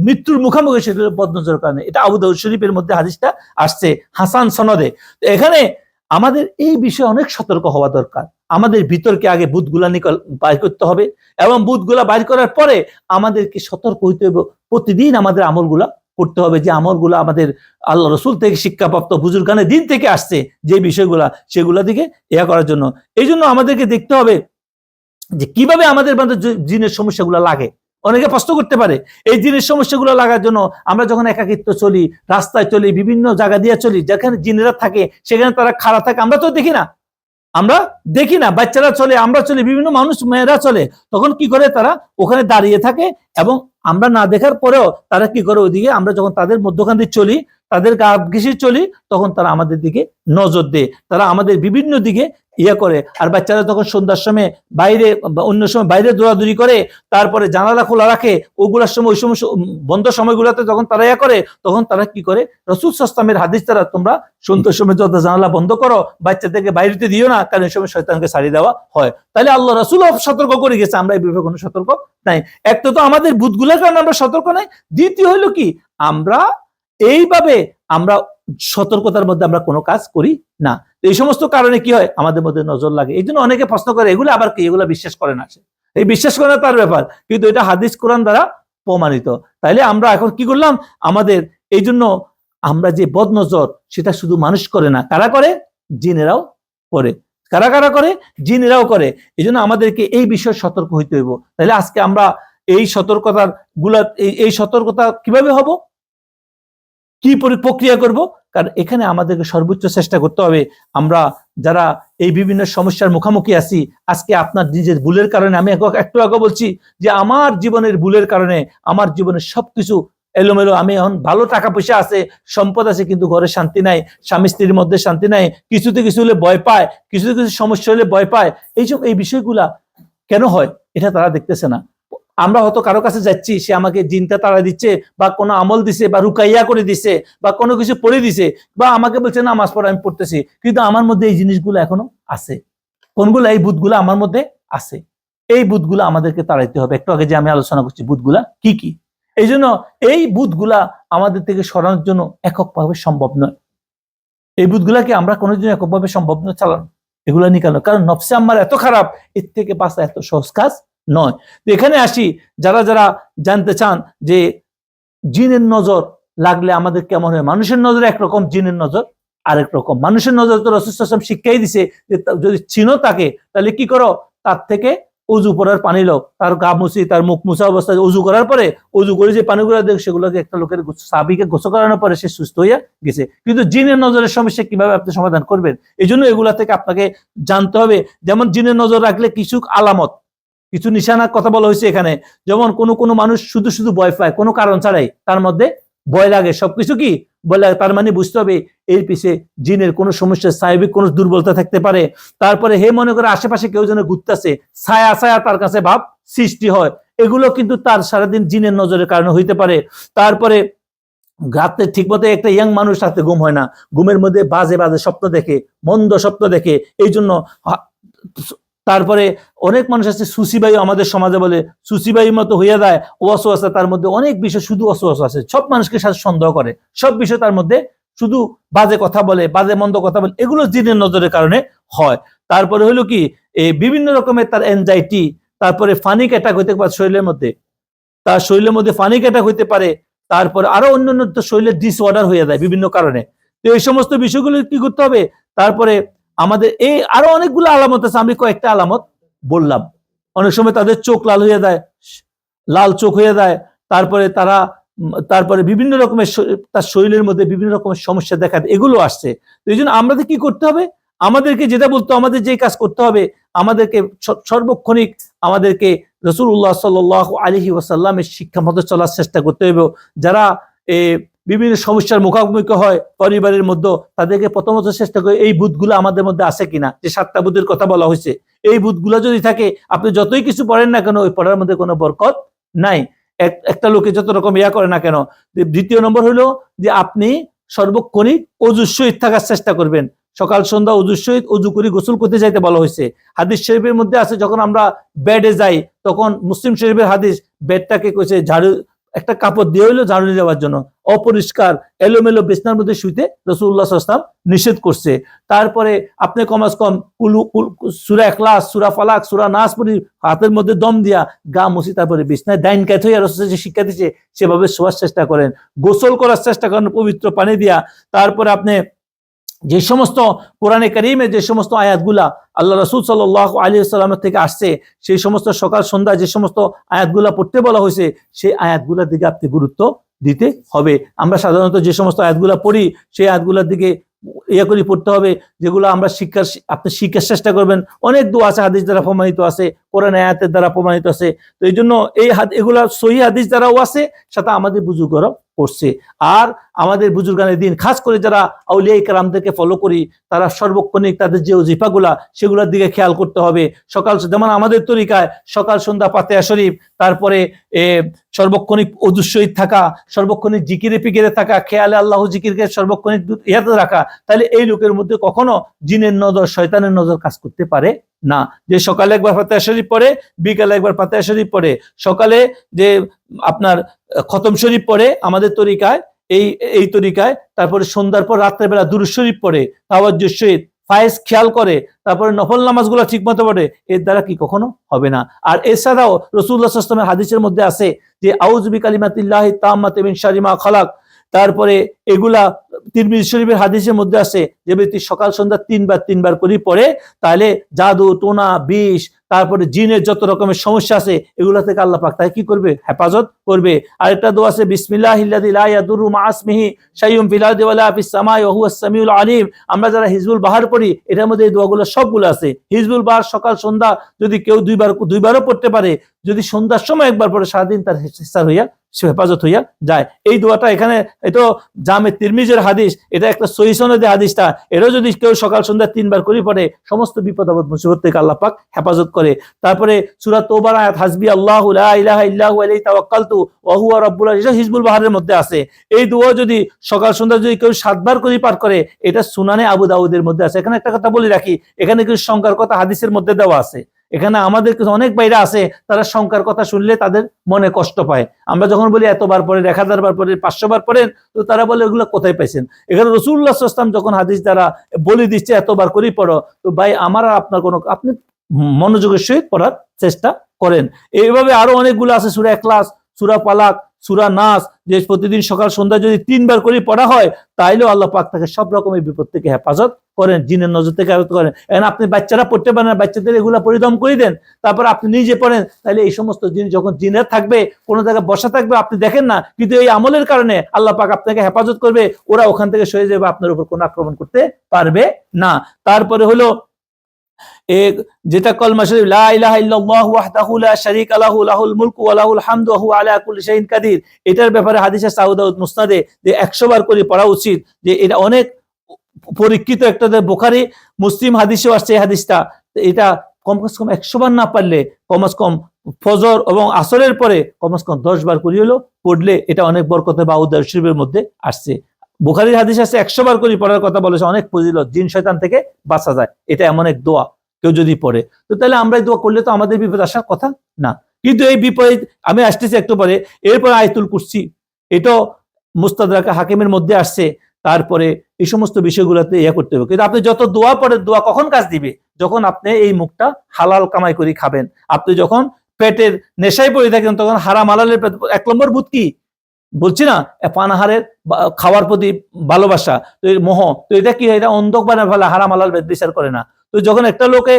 মৃত্যুর মুখোমুখি, সেটা বদনজরের কারণে। এটা আবু দাউদ শরীফের মধ্যে হাদিসটা আসছে হাসান সনদে। এখানে আমাদের এই বিষয়ে অনেক সতর্ক হওয়া দরকার। আমাদের ভিতরকে আগে বুথগুলা বাইর করতে হবে, এবং বুথগুলা বাইর করার পরে আমাদেরকে সতর্ক হইতে হবে। প্রতিদিন আমাদের আমলগুলা করতে হবে, যে আমলগুলো আমাদের আল্লাহ রসুল থেকে শিক্ষাপ্রাপ্ত, বুজুর্গানের দিন থেকে আসছে যে বিষয়গুলা, সেগুলা দিকে করার জন্য। এই জন্য আমাদেরকে দেখতে হবে যে কিভাবে আমাদের জিনের সমস্যাগুলো লাগে। অনেকে প্রশ্ন করতে পারে, এই জিনের সমস্যাগুলো লাগার জন্য আমরা যখন একাকিত্ব চলি, রাস্তায় চলি, বিভিন্ন জায়গা দিয়ে চলি, যেখানে জিনেরা থাকে সেখানে তারা খাড়া থাকে, আমরা তো দেখি না, বাচ্চারা চলে, আমরা চলি, বিভিন্ন মানুষ মেয়েরা চলে, তখন কি করে তারা ওখানে দাঁড়িয়ে থাকে, এবং আমরা না দেখার পরেও তারা কি করে ওইদিকে, আমরা যখন তাদের মধ্যখান দিয়ে চলি, তাদের গা ঘেঁষে চলি, তখন তারা আমাদের দিকে নজর দেয়, তারা আমাদের বিভিন্ন দিকে করে। আর বাচ্চারা তখন সন্ধ্যার সময় বাইরে বা অন্য সময় বাইরে দৌড়াদৌড়ি করে, তারপরে জানালা খোলা রাখে, ওগুলার সময় ওই সময় বন্ধ সময়গুলোতে যখন তারা করে, তখন তারা কি করে, রাসূল সাল্লাল্লাহু আলাইহি ওয়াসাল্লামের হাদিস দ্বারা তোমরা সন্ধ্যার সময় যত জানালা বন্ধ করো, বাচ্চাদেরকে বাইরেতে দিও না, কারণ এই সময় শয়তানকে ছাড়িয়ে দেওয়া হয়। তাহলে আল্লাহ রাসূল সতর্ক করে গেছে, আমরা এই ব্যাপারে কোনো সতর্ক নাই। এক তো আমাদের ভূতগুলোর কারণে আমরা সতর্ক নাই, দ্বিতীয় হলো কি, আমরা এইভাবে আমরা সতর্কতার মধ্যে আমরা কোনো কাজ করি না। এই সমস্ত কারণে কি হয়, আমাদের মধ্যে নজর লাগে। এই জন্য অনেকে প্রশ্ন করে, এগুলো আবার কি, এগুলো বিশ্বাস করে না, এই বিশ্বাস করে না তার ব্যাপার, কিন্তু এটা হাদিস কোরআন দ্বারা প্রমাণিত। তাইলে আমরা এখন কি করলাম, আমাদের এই জন্য আমরা যে বদনজর, সেটা শুধু মানুষ করে না, কারা করে, জিনেরাও করে। কারা করে, জিনেরাও করে। এই জন্য আমাদেরকে এই বিষয়ে সতর্ক হইতে হইব। তাহলে আজকে আমরা এই সতর্কতার এই সতর্কতা কিভাবে হব, কি প্রক্রিয়া করব, কারণ এখানে আমাদেরকে সর্বোচ্চ চেষ্টা করতে হবে। আমরা যারা এই বিভিন্ন সমস্যার মুখোমুখি আছি, আজকে আপনার নিজের ভুলের কারণে, আমি একটু আগে বলছি যে আমার জীবনের ভুলের কারণে আমার জীবনের সবকিছু এলোমেলো, আমি এখন ভালো টাকা পয়সা আছে, সম্পদ আছে, কিন্তু ঘরে শান্তি নাই, স্বামী স্ত্রীর মধ্যে শান্তি নাই, কিছুতে কিছু হলে ভয় পায়, কিছুতে কিছু সমস্যা হলে ভয় পায়। এই বিষয়গুলা কেন হয় এটা তারা দেখতেছে না। আমরা হয়তো কারো কাছে যাচ্ছি, সে আমাকে জিনটা তাড়া দিচ্ছে, বা কোনো আমল দিছে, বা রুকাইয়া করে দিছে, বা কোনো কিছু পড়ে দিছে, বা আমাকে বলছে নামাজ পড়া আমি পড়তেছি, কিন্তু আমার মধ্যে এই জিনিসগুলো এখনো আছে। কোনগুলো? এই বুধগুলো আমার মধ্যে আছে। এই বুধগুলো আমাদেরকে তাড়াইতে হবে। একটু আগে যে আমি আলোচনা করছি বুধগুলা কি কি, এই জন্য এই বুধগুলা আমাদের থেকে সরানোর জন্য এককভাবে সম্ভব নয়। এই বুধগুলাকে আমরা কোনোদিন এককভাবে সম্ভব নয় চালানো, এগুলা নিকানো, কারণ নফসে আম্মার এত খারাপ, এর থেকে বাঁচা এত সহজ কাজ নয়। তো এখানে আসি, যারা যারা জানতে চান যে জিনের নজর লাগলে আমাদের কেমন হয়। মানুষের নজর একরকম, জিনের নজর আরেক রকম। মানুষের নজর তো রাসূল সাল্লাল্লাহু আলাইহি ওয়াসাল্লাম শিক্ষাই দিছে যে যদি চিনো তাকে, তাহলে কি করো, তার থেকে উজু করার পানি লো, তার গা মুছি, তার মুখ মুছা অবস্থায় উজু করার পরে, উজু করে যে পানিগুলো দেখ, সেগুলোকে একটা লোকের সাহাবীকে গোসল করানোর পরে সে সুস্থ হইয়া গেছে। কিন্তু জিনের নজরের সমস্যা কিভাবে আপনি সমাধান করবেন, এই জন্য এগুলা থেকে আপনাকে জানতে হবে। যেমন জিনের নজর রাখলে কিছু আলামত, কিছু নিশানার কথা বলা হয়েছে এখানে। যেমন কোনো মানুষ শুধু শুধু ভয় পায়, কোনো কারণ ছাড়াই তার মধ্যে ভয় লাগে, সবকিছু কি ভয় লাগে, তার মানে বুঝতে হবে এর পিছে জিনের কোনো সমস্যা, স্নায়বিক কোনো দুর্বলতা থাকতে পারে। তারপরে হে মনে করে আশেপাশে কেউ যেন ঘুরতেছে, ছায়া ছায়া তার কাছে ভাব সৃষ্টি হয়, এগুলো কিন্তু তার সারাদিন জিনের নজরের কারণে হইতে পারে। তারপরে রাতে ঠিক মতো একটা ইয়াং মানুষ রাতে ঘুম হয় না, ঘুমের মধ্যে বাজে বাজে স্বপ্ন দেখে, মন্দ স্বপ্ন দেখে, এই জন্য। তারপরে অনেক মানুষ আছে সুসিবায়ু, আমাদের সমাজে বলে সুসিবায়ুর মতো হইয়া যায়, ওয়াসওয়াসা, তার মধ্যে অনেক বিষয় শুধু ওয়াসওয়াসা আছে, সব মানুষকে সাথে সন্দেহ করে, সব বিষয় তার মধ্যে শুধু বাজে কথা বলে, বাজে মন্দ কথা বলে, এগুলো জিনের নজরের কারণে হয়। তারপরে হলো কি, এই বিভিন্ন রকমের তার এনজাইটি, তারপরে ফানিক অ্যাটাক হইতে পারে শরীরের মধ্যে, তার শরীরের মধ্যে ফানিক অ্যাটাক হইতে পারে, তারপরে আরো অন্যান্য শরীরের ডিসঅর্ডার হয়ে যায় বিভিন্ন কারণে। তো এই সমস্ত বিষয়গুলো কি করতে হবে। তারপরে আমাদের এই আরো অনেকগুলো আলামত আছে, আমি কয়েকটা আলামত বললাম। অনেক সময় তাদের চোখ লাল হয়ে যায়, লাল চোখ হয়ে যায়, তারপরে বিভিন্ন রকমের তার শরীরের মধ্যে বিভিন্ন রকমের সমস্যা দেখা দেয়, এগুলো আসছে। তো এই জন্য আমাদের কি করতে হবে, আমাদেরকে যেটা বলতো, আমাদের যে কাজ করতে হবে, আমাদেরকে সর্বক্ষণিক আমাদেরকে রাসূলুল্লাহ সাল্লাল্লাহু আলাইহি ওয়াসাল্লামের শিক্ষা মতো চলার চেষ্টা করতে হবে। যারা বিভিন্ন সমস্যার মুখোমুখি হয় পরিবারের মধ্যে, তাদেরকে প্রথমত চেষ্টা করে এই বুধগুলো আমাদের মধ্যে আছে কিনা, যে 7টা বুধের কথা বলা হয়েছে, এই বুধগুলো যদি থাকে, আপনি যতই কিছু পড়েন না কেন, ওই পড়ার মধ্যে কোনো বরকত নাই। একটা লোকে যত রকম ইয়া করে না কেন। দ্বিতীয় নম্বর হলো যে আপনি সর্বক্ষণিক অজুর সহিত থাকার চেষ্টা করবেন। সকাল সন্ধ্যা অজুর সহিত উজু করে গোসল করতে যাইতে বলা হয়েছে। হাদিস শরীফের মধ্যে আছে, যখন আমরা বেডে যাই, তখন মুসলিম শরীফের হাদিস, বেডটাকে কইছে ঝাড়ু, একটা কাপড় দিয়ে হইলো ঝাড়ু দেওয়ার জন্য, অপরিষ্কার এলোমেলো বিছনার মধ্যে শুইতে রাসূলুল্লাহ সাল্লাল্লাহু আলাইহি ওয়াসাল্লাম নিষেধ করছে। তারপরে আপনি কমাস কম সূরা ইখলাস, সূরা ফালাক, সূরা নাস পড়ি, হাতের মধ্যে দম দিয়া গা মুছি, তারপরে বিছনায় ডাইন কাত হইয়া রাসূল যে শিক্ষা দিয়েছে সেভাবে শোয়ার চেষ্টা করেন, গোসল করার চেষ্টা করেন পবিত্র পানি দিয়া। তারপরে আপনি যে সমস্ত কোরআনে কারীমে যে সমস্ত আয়াতগুলা আল্লাহ রাসূল সাল্লাল্লাহু আলাইহি ওয়াসাল্লামের থেকে আসছে, সেই সমস্ত সকাল সন্ধ্যা যে সমস্ত আয়াতগুলা পড়তে বলা হয়েছে, সেই আয়াতগুলোর দিকে আপনি গুরুত্ব দিতে হবে। আমরা সাধারণত যে সমস্ত আয়াতগুলা পড়ি, সেই আয়াতগুলোর দিকে ইয়ে করে পড়তে হবে, যেগুলো আমরা আপনি শিক্ষার চেষ্টা করবেন। অনেক দোয়া আছে, হাদিস দ্বারা প্রমাণিত আছে, কোরআন আয়াতের দ্বারা প্রমাণিত আছে। তো এই জন্য এগুলা সহিহ হাদিস দ্বারাও আছে, সাথে আমাদের বুজুর্গরাও করছে। আর আমাদের বুজুর্গানের দিন, খাস করে যারা আউলিয়া ইকরামদেরকে ফলো করি, তারা সর্বক্ষণিক তাদের যে ওজিফাগুলা, সেগুলোর দিকে খেয়াল করতে হবে। সকাল, যেমন আমাদের তরিকায় সকাল সন্ধ্যা ফাতিহা শরীফ, তারপরে সর্বক্ষণিক ওযুর সহিত থাকা, সর্বক্ষণিক জিকিরে ফিকিরে থাকা, খেয়ালে আল্লাহ জিকিরকে সর্বক্ষণিক ইয়াতে রাখা, তাহলে এই লোকের মধ্যে কখনো জিনের নজর, শয়তানের নজর কাজ করতে পারে না। যে সকালে একবার ফাতিহা শরীফ পড়ে, বিকালে একবার ফাতিহা শরীফ পড়ে, সকালে যে আপনার খতম শরীফ পড়ে আমাদের তরিকায়, এই তরিকায়, তারপরে সন্ধ্যার পর রাত্রেবেলা দুরূদ শরীফ পড়ে, তাওয়াজ্জুহ সহিত ফায়েজ খেয়াল করে, তারপরে নফল নামাজগুলো ঠিক মতো পড়ে, এর দ্বারা কি কখনো হবে না। আর এছাড়াও রাসূলুল্লাহ সাল্লাল্লাহু আলাইহি ওয়াসাল্লামের হাদিসের মধ্যে আছে যে আউযু বিকালিমাতিল্লাহি তাম্মাতি মিন শাররি মা খালাক, তারপরে এগুলা তিরমিজি শরীফের হাদিসের মধ্যে আছে, যে ব্যক্তি সকাল সন্ধ্যা তিনবার করে পড়ে, তাহলে জাদু টোনা বিষ তারপরে জিনের যত রকমের সমস্যা আছে এগুলা থেকে আল্লাহ পাক তাকে কি করবে, হেফাজত করবে। আরেকটা দোয়া আছে, বিসমিল্লাহিল্লাযী লা ইয়াদুররু মা ইসমিহি শাইউন ফিল আরদি ওয়ালা ফিস সামাই ওয়া হুয়াস সামিউল আলিম। আমরা যারা হিজবুল বাহার পড়ি এটার মধ্যে এই দোয়াগুলো সবগুলো আছে। হিজবুল বাহার সকাল সন্ধ্যা যদি কেউ দুইবারও পড়তে পারে, যদি সন্ধ্যার সময় একবার পড়ে, সারাদিন তার হিসার হইয়া সে হেফাজত হইয়া যায়। এই দোয়াটা এখানে এটা জামে তিরমিজির হাদিস, এটা একটা সহিহ সনদে হাদিসটা, এটাও যদি কেউ সকাল সন্ধ্যা 3বার করে পড়ে সমস্ত বিপদ আপদ মুসিবত থেকে আল্লাহ পাক হেফাজত করে। তারপরে সূরা তওবার আয়াত, হাসবি আল্লাহু লা ইলাহা ইল্লা হু আলাইহি তাওয়াক্কালতু ওয়া হুয়া রাব্বুল আরশ, হিজবুল বাহারের মধ্যে আছে। এই দোয়া যদি সকাল সন্ধ্যা যদি কেউ 7বার করে পাঠ করে, এটা সুনানে আবু দাউদের মধ্যে আছে। এখানে একটা কথা বলে রাখি, এখানে কিছু সংখ্যার কথা হাদিসের মধ্যে দেওয়া আছে। এখানে আমাদের কিছু অনেক বাইরে আছে, তারা সংখ্যার কথা শুনলে তাদের মনে কষ্ট পায়। আমরা যখন বলি এতবার পড়েন, 1000 বার পড়েন, 500 বার পড়েন, তো তারা বলে এগুলো কোথায় পাইছেন। এখানে রাসূলুল্লাহ সাল্লাল্লাহু আলাইহি ওয়াসাল্লাম যখন হাদিস দ্বারা বলে দিচ্ছে এতবার করেই পড়ো, তো ভাই আমার আর আপনার কোনো, আপনি মনোযোগের সহিত পড়ার চেষ্টা করেন। এইভাবে আরো অনেকগুলো আছে, সূরা ইখলাস, সূরা ফালাক, সূরা নাস, যে প্রতিদিন সকাল সন্ধ্যা যদি 3বার করে পড়া হয়, তাইলেও আল্লাহ পাক তাকে সব রকমের বিপদ থেকে হেফাজত করেন, জিনের নজর থেকে হেফাজত করেন। এখন আপনি বাচ্চারা পড়তে পারেন না, বাচ্চাদের এগুলা পরিদম করে দেন, তারপর আপনি নিজে পড়েন, তাহলে এই সমস্ত জিনিস যখন জিনের থাকবে, কোনো জায়গায় বসা থাকবে, আপনি দেখেন না, কিন্তু এই আমলের কারণে আল্লাহ পাক আপনাকে হেফাজত করবে, ওরা ওখান থেকে সরে যাবে, আপনার উপর কোনো আক্রমণ করতে পারবে না। তারপরে হলো যেটা কলমা শরীফ, লা ইলাহা ইল্লাল্লাহু ওয়াহদাহু লা শারীকা লাহু লাহুল মুলকু ওয়া লাহুল হামদু ওয়া হুয়া আলা কুল্লি শাইইন কাদির। এটার ব্যাপারে হাদিসে সাউ দাউদ মুসনাদে যে 100 বার করে পড়া উচিত, যে এটা অনেক পরীক্ষিত একটা, বুখারী মুসলিম হাদিসেও আসছে এই হাদিসটা। এটা কমসে কম 100 বার না পারলে কমসে কম ফজর এবং আসরের পরে কমসে কম 10 বার করে হলো পড়লে এটা অনেক বরকতে বা উদ্ধার শরীফের মধ্যে আসছে। বুখারীর হাদিস আছে 100 বার করে পড়ার কথা বলেছে, অনেক ফজিলত, জিন শয়তান থেকে বাঁচা যায়। এটা এমন এক দোয়া কেউ যদি পড়ে, তো তাহলে আমরা এই দোয়া করলে তো আমাদের বিপদ আসার কথা না। কিন্তু এই বিপরীত আমি আসতেছি একটু পরে। এরপর আয়াতুল কুরসি, এটাও মুস্তাদরাক হাকিমের মধ্যে আসছে। তারপরে এই সমস্ত বিষয়গুলোতে ইয়া করতে হবে। কিন্তু আপনি যত দোয়া পড়েন, দোয়া কখন কাজ দিবে? যখন আপনি এই মুখটা হালাল কামাই করে খাবেন। আপনি যখন পেটের নেশায় পড়ে থাকেন, তখন হারাম হালালের 1 নম্বর বুত কি বলছি না, পানাহারের খাওয়ার প্রতি ভালোবাসা, তো এর মোহ, তো এটা কি হয়, এটা অন্ধক বানায় ফেলে, হারাম হালাল বিচার করে না। তো যখন একটা লোকে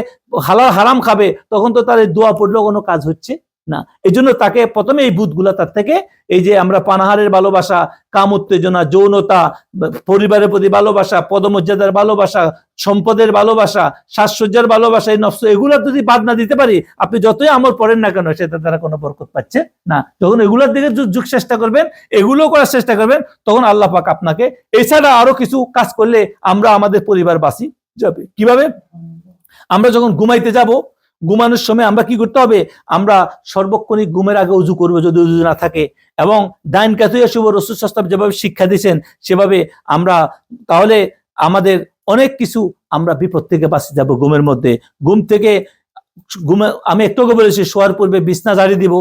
হালাল হারাম খাবে, তখন তো তার এই দোয়া পড়লেও কোনো কাজ হচ্ছে না। এই জন্য তাকে প্রথমে এই বুধগুলা তার থেকে, এই যে আমরা পানাহারের ভালোবাসা, কাম উত্তেজনা, যৌনতা, পরিবারের প্রতি ভালোবাসা, পদমর্যাদার ভালোবাসা, সম্পদের ভালোবাসা, সাজসজ্জার ভালোবাসা, এই নফস, এগুলা যদি বাদ না দিতে পারি, আপনি যতই আমল পড়েন না কেন, সেটা দ্বারা কোনো বরকত পাচ্ছে না। যখন এগুলোর দিকে যুগ চেষ্টা করবেন, এগুলো করার চেষ্টা করবেন, তখন আল্লাহ পাক আপনাকে, এছাড়া আরো কিছু কাজ করলে আমরা আমাদের পরিবার বাঁচি যাবে। কিভাবে? আমরা যখন ঘুমাইতে যাব, ঘুমানোর সময় আমরা কি করতে হবে? আমরা সর্বক্ষণিক ঘুমের আগে উজু করবো যদি উজু না থাকে, এবং ডাইন কাতুইয়া শুভ রাসূল সাল্লাল্লাহু আলাইহি ওয়াসাল্লাম যেভাবে শিক্ষা দিয়েছেন সেভাবে আমরা, তাহলে আমাদের অনেক কিছু আমরা বিপদ থেকে বাঁচতে যাব ঘুমের মধ্যে। ঘুম থেকে আমি একটু আগে বলেছি, শোয়ার পূর্বে বিছনা ঝাড়ি দিব,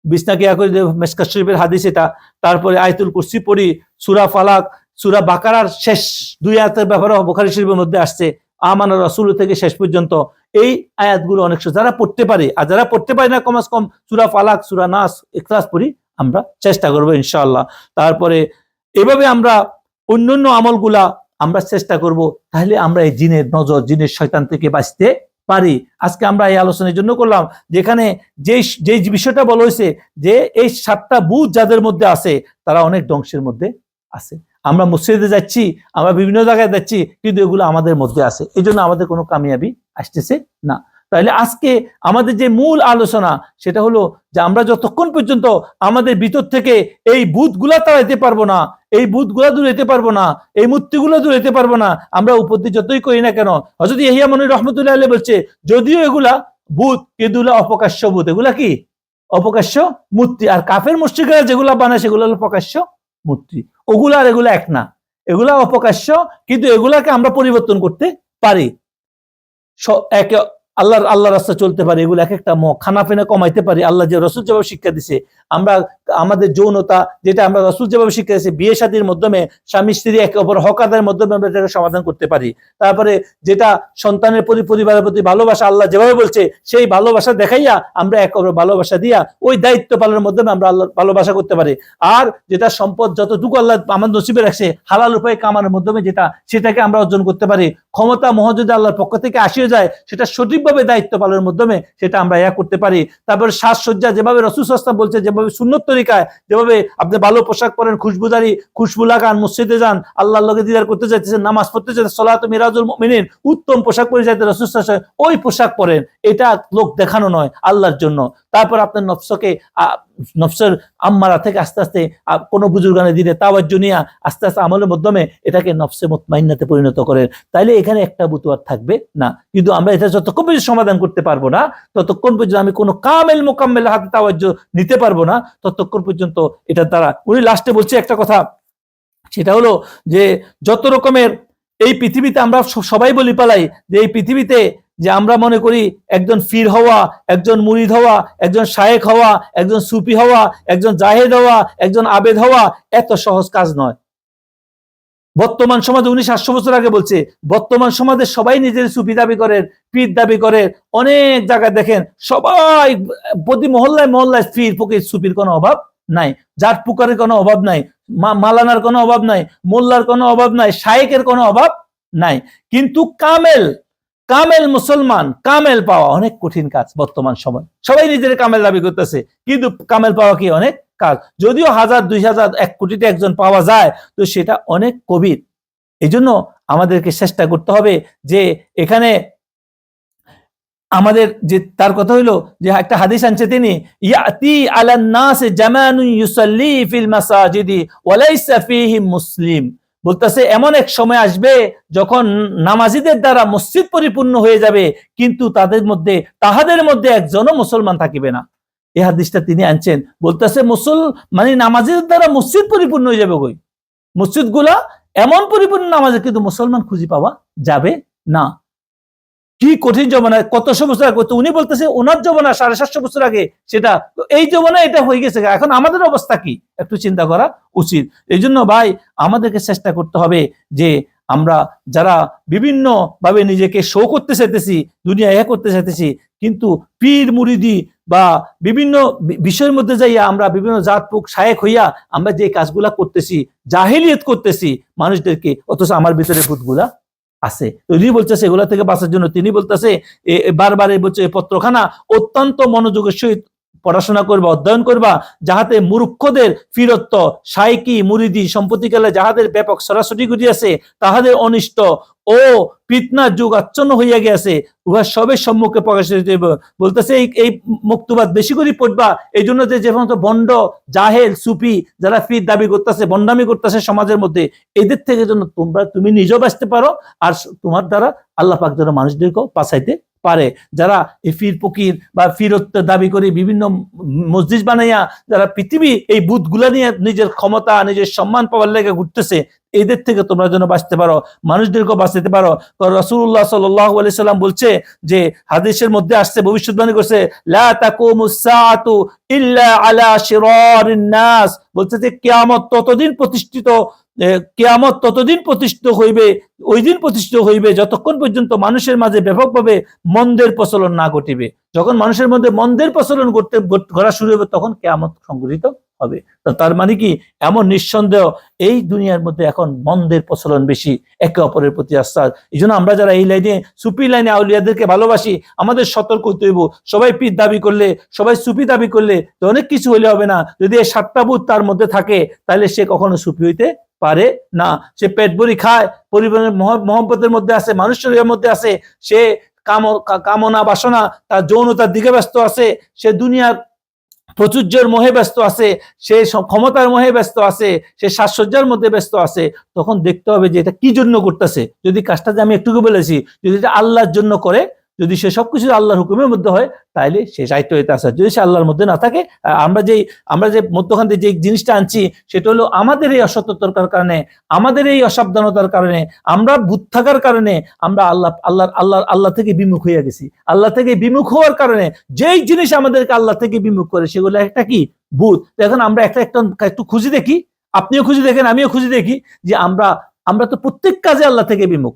বিছনাকে ইয়া করে দেব, মিশকাত শরীফের হাদিস এটা। তারপরে আয়াতুল কুরসি পড়ি, সূরা ফালাক, সূরা বাকারার শেষ 2 আয়াতের ব্যাপারে বুখারী শরীফের মধ্যে আসছে, আমানা রাসূল থেকে শেষ পর্যন্ত এই আয়াতগুলো অনেক যারা পড়তে পারে, আর যারা পড়তে পারে না, কমস কম সূরা ফালাক, সূরা নাস, ইখলাস পড়ি আমরা চেষ্টা করব ইনশাআল্লাহ। তারপরে এভাবে আমরা অন্যান্য আমলগুলা আমরা চেষ্টা করব, তাহলে আমরা এই জিনের নজর, জিনের শয়তান থেকে বাঁচতে পারি। আজকে আমরা এই আলোচনার জন্য করলাম, যেখানে যে বিষয়টা বলা হয়েছে যে এই 7টা বুধ যাদের মধ্যে আছে, তারা অনেক ধ্বংসের মধ্যে আছে। আমরা মসজিদে যাচ্ছি, আমরা বিভিন্ন জায়গায় যাচ্ছি, কিন্তু এগুলো আমাদের মধ্যে আছে, এই জন্য আমাদের কোনো কামিয়াবি আসতেছে না। তাহলে আজকে আমাদের যে মূল আলোচনা, সেটা হলো যে আমরা যতক্ষণ পর্যন্ত আমাদের ভিতর থেকে এই বুধগুলা তাড়াইতে পারবো না, এই বুধগুলা দূর হইতে পারবো না, এই মূর্তিগুলো দূর হইতে পারবো না, আমরা উপস্থিত যতই করি না কেন। হযরত ইহইয়া মুনির রাহমাতুল্লাহ আলাইহি বলছে, যদিও এগুলা বুধ, এগুলা অপ্রকাশ্য বুধ, এগুলা কি অপ্রকাশ্য মূর্তি, আর কাফের মুশরিকরা যেগুলা বানায় সেগুলো হলো প্রকাশ্য মূর্তি। ওগুলা আর এগুলা এক না, এগুলা অপ্রকাশ্য, কিন্তু এগুলাকে আমরা পরিবর্তন করতে পারি। আল্লাহ রাস্তা চলতে পারি, এগুলো এক একটা খানা পিনা কমাইতে পারি, আল্লাহ যে রসুল যেভাবে শিক্ষা দিছে, আমরা আমাদের যৌনতা যেটা আমরা রসুল যেভাবে শিক্ষা দিয়েছে, বিয়ে শাদীর মাধ্যমে স্বামী স্ত্রী একে অপর হক আদায়ের মাধ্যমে আমরা এটাকে সমাধান করতে পারি। তারপরে যেটা সন্তানের প্রতি, পরিবারের প্রতি ভালোবাসা আল্লাহ যেভাবে বলছে সেই ভালোবাসা দেখাইয়া আমরা একে অপর ভালোবাসা দিয়া ওই দায়িত্ব পালনের মাধ্যমে আমরা আল্লাহ ভালোবাসা করতে পারি। আর যেটা সম্পদ যতটুকু আল্লাহ আমার নসিবে রাখছে হালাল উপায়ে কামানোর মাধ্যমে যেটা, সেটাকে আমরা অর্জন করতে পারি। ক্ষমতা মোহ যদি আল্লাহর পক্ষ থেকে আসিয়ে যায়, সেটা সঠিকভাবে দায়িত্ব পালনের মাধ্যমে সেটা আমরা করতে পারি। তারপরে সাজসজ্জা যেভাবে রাসূল সাল্লাল্লাহু আলাইহি ওয়াসাল্লাম বলছে, যেভাবে সুন্নত তরিকায়, যেভাবে আপনি ভালো পোশাক পরেন, খুশবু লাগান, মসজিদে যান, আল্লাহর লগে দিদার করতে চাইতেছেন, নামাজ পড়তে চাইতেছেন, সালাতু মিরাজুল মুমিনিন, উত্তম পোশাক পরে যাইতে রাসূল সাল্লাল্লাহু আলাইহি ওয়াসাল্লাম ওই পোশাক পরেন। এটা লোক দেখানো নয়, আল্লাহর জন্য। তারপর আপনার নফসের আম্মারা থেকে আস্তে আস্তে কোনো বুজুর্গানে দিলে তাওয়াজ্জু নিয়ে আস্তে আস্তে আমলের মাধ্যমে এটাকে নফসে মুতমাইন্নাতে পরিণত করেন। তাইলে এখানে একটা বুতুয়ার থাকবে না। কিন্তু আমরা এটা যতক্ষণ পর্যন্ত সমাধান করতে পারবো না, ততক্ষণ পর্যন্ত আমি কোনো কামেল মোকাম্মেল হাতে তাওয়াজ্জু নিতে পারবো না, ততক্ষণ পর্যন্ত এটা দ্বারা। উনি লাস্টে বলছে একটা কথা, সেটা হলো যে যত রকমের এই পৃথিবীতে আমরা সবাই বলি পালাই যে এই পৃথিবীতে যে আমরা মনে করি একজন ফির হওয়া, একজন মুরিদ হওয়া, একজন শায়েখ হওয়া, একজন সুফি হওয়া, একজন জাহেদ হওয়া, একজন আবেদ হওয়া এত সহজ কাজ নয়। বর্তমান সমাজে 1900 বছর আগে বলছে, বর্তমান সমাজে সবাই নিজের সুফি দাবি করেন, পীর দাবি করেন। অনেক জায়গায় দেখেন সবাই প্রতি মহল্লায় মহল্লায় পীর ফকির সুফির কোনো অভাব নাই, জাট পুকারের কোনো অভাব নাই, মালানার কোনো অভাব নাই, মোল্লার কোনো অভাব নাই, শায়েকের কোনো অভাব নাই। কিন্তু কামেল মুসলমান, কামেল পাওয়া অনেক কঠিন কাজ। বর্তমান সময় সবাই নিজের কামেল দাবি করতেছে, কিন্তু কামেল পাওয়া কি অনেক কাজ। যদিও 1000, 2000, 1 কোটিতে একজন পাওয়া যায়, তো সেটা অনেক কবির। এই জন্য আমাদেরকে চেষ্টা করতে হবে যে এখানে আমাদের যে তার কথা হইলো যে একটা হাদিস আনছে তিনি, ইয়াতি আলান নাস জামানুন ইউসাল্লি ফিল মাসাজিদি ওয়া লাইসা ফীহি মুসলিম। বলতেছে এমন এক সময় আসবে যখন নামাজিদের দ্বারা মসজিদ পরিপূর্ণ হয়ে যাবে, কিন্তু তাহাদের মধ্যে একজনও মুসলমান থাকিবে না। এই হাদিসটা তিনি আনছেন। বলতেছে মানে নামাজিদের দ্বারা মসজিদ পরিপূর্ণ হয়ে যাবে, কই মসজিদ গুলা এমন পরিপূর্ণ নামাজে, কিন্তু মুসলমান খুঁজে পাওয়া যাবে না। কি কঠিন জমানা, কতশো বছর আগে। উনি বলতেছে ওনার জমানা 750 বছর আগে, সেটা এই জমানা এটা হয়ে গেছে। এখন আমাদের অবস্থা কি একটু চিন্তা করা উচিত। এই জন্য ভাই আমাদেরকে চেষ্টা করতে হবে যে আমরা যারা বিভিন্ন ভাবে নিজেকে শো করতে চাইতেছি, দুনিয়া করতে চাইতেছি, কিন্তু পীর মুরিদি বা বিভিন্ন বিষয়ের মধ্যে যাইয়া আমরা বিভিন্ন জাতপুক শায়েখ হইয়া আমরা যে কাজগুলা করতেছি, জাহেলিয়ত করতেছি মানুষদেরকে, অথচ আমার ভিতরে ভূতগুলা আছে। তিনি বলতেছে এগুলা থেকে বাঁচার জন্য তিনি বলতেছে বারবার বলছে পত্রখানা অত্যন্ত মনোযোগের সহিত পড়াশোনা করবা, অধ্যয়ন করবা, যাহাতে মূর্খদের ফিরত্ব, শাইকি মুরিদি সম্পত্তিকালে যাহাদের ব্যাপক সরাসরি ঘটিয়াছে, তাহাদের অনিষ্ট ও ফিতনা যুগ আচ্ছন্ন হইয়া গিয়াছে, উহা সবের সম্মুখে প্রকাশিত হইব। বলতেছে এই মুক্তবাদ বেশি করে পড়বা। এই জন্য যে সমস্ত বন্ড, জাহেল, সুফি যারা ফির দাবি করতেছে, বন্ডামি করতেছে সমাজের মধ্যে, এদের থেকে যেন তুমি নিজেও বাঁচতে পারো, আর তোমার দ্বারা আল্লাহ পাক যেন মানুষদেরকেও বাঁচাইতে পারে। যারা এই ফির ফকির বা ফিরত্ব দাবি করে বিভিন্ন মসজিদ বানাইয়া যারা পৃথিবী এই বুথগুলা নিয়ে নিজের ক্ষমতা, নিজের সম্মান পাওয়ার লেগে ঘুরতেছে, এদের থেকে তোমরা যেন বাঁচতে পারো, মানুষদেরকেও বাঁচাতে পারো। রাসূলুল্লাহ সাল্লাল্লাহু আলাইহি সাল্লাম বলছে যে হাদিসের মধ্যে আসছে, ভবিষ্যৎবাণী করছে, লা তাকুমুস সাআতু ইল্লা আলা শিরারিন নাস। বলছে যে কিয়ামত ততদিন প্রতিষ্ঠিত হইবে, ওই দিন প্রতিষ্ঠিত হইবে যতক্ষণ পর্যন্ত মানুষের মাঝে ব্যাপকভাবে মন্দের প্রচলন না ঘটিবে। যখন মানুষের মধ্যে মন্দের প্রচলন করা শুরু হবে, তখন কিয়ামত সংঘটিত হবে। তার মানে কি, এমন নিঃসন্দেহ এই দুনিয়ার মধ্যে এখন মন্দের প্রচলন বেশি, একে অপরের প্রতি আশ্বাস। এই জন্য আমরা যারা এই লাইনে সুফি লাইনে আউলিয়াদেরকে ভালোবাসি, আমাদের সতর্ক হইতে হইব। সবাই পীর দাবি করলে, সবাই সুফি দাবি করলে তো অনেক কিছু হলে হবে না। যদি এই 7টা বুথ তার মধ্যে থাকে, তাহলে সে কখনো সুফি হইতে পারে না। সে পেট ভরি খায়, পরিবারের মহব্বতের মধ্যে আছে, মানুষের মধ্যে আছে, সে কামনা বাসনা, তার যৌনতার দিকে ব্যস্ত আছে, সে দুনিয়ার প্রচুর্যের মোহে ব্যস্ত আছে, সে ক্ষমতার মোহে ব্যস্ত আছে, সে সাজসজ্জার মধ্যে ব্যস্ত আছে। তখন দেখতে হবে যে এটা কি জন্য করতেছে। যদি কাজটা যে আমি একটুকু বলেছি, যদি এটা আল্লাহর জন্য করে, যদি সে সবকিছু আল্লাহর হুকুমের মধ্যে হয় তাহলে সে সাহিত্য হইতে আসে। যদি সে আল্লাহর মধ্যে না থাকে, আমরা যে মধ্যখান থেকে যে জিনিসটা আনছি সেটা হলো আমাদের এই অসতর্কতার কারণে, আমাদের এই অসাবধানতার কারণে, আমরা ভূত থাকার কারণে আমরা আল্লাহ থেকে বিমুখ হয়ে গেছি। আল্লাহ থেকে বিমুখ হওয়ার কারণে যেই জিনিস আমাদেরকে আল্লাহ থেকে বিমুখ করে সেগুলো একটা কি ভূত। এখন আমরা একটু খুঁজে দেখি, আপনিও খুঁজে দেখেন, আমিও খুঁজে দেখি যে আমরা তো প্রত্যেক কাজে আল্লাহ থেকে বিমুখ।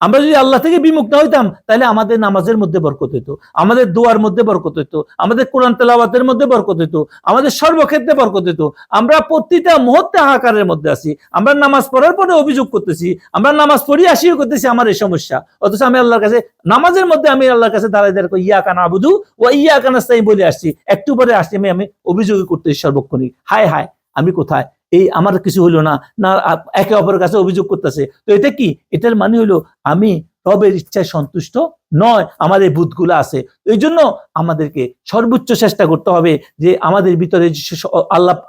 আমরা যদি আল্লাহ থেকে বিমুখ না হইতাম তাহলে আমাদের নামাজের মধ্যে বরকত হইতো, আমাদের দোয়ার মধ্যে বরকত হইতো, আমাদের কোরআন তেলাওয়াতের মধ্যে বরকত হইতো, আমাদের সর্বক্ষেত্রে বরকত হইতো। আমরা প্রতিটা মুহূর্তে হাহাকারের মধ্যে আছি। আমরা নামাজ পড়ার পরে অভিযোগ করতেছি, আমরা নামাজ পড়ি আসিও করতেছি আমার এই সমস্যা, অথচ আমি আল্লাহর কাছে নামাজের মধ্যে আমি আল্লাহর কাছে দাঁড়ায় দাঁড়ায় ইয়াকা নাবুদু ওয়া ইয়াকা নাস্তাইন বলে আসছি, একটু পরে আসছি আমি অভিযোগ করতেছি সর্বক্ষণই, হায় হায় আমি কোথায়, এই আমার কিছু হইলো না, একে অপরের কাছে অভিযোগ করতেছে। তো এটা কি? এটার মানে হইলো আমি রবের ইচ্ছায় সন্তুষ্ট নয়, আমার এই বুধগুলো আছে। এই জন্য আমাদেরকে সর্বোচ্চ চেষ্টা করতে হবে যে আমাদের ভিতরে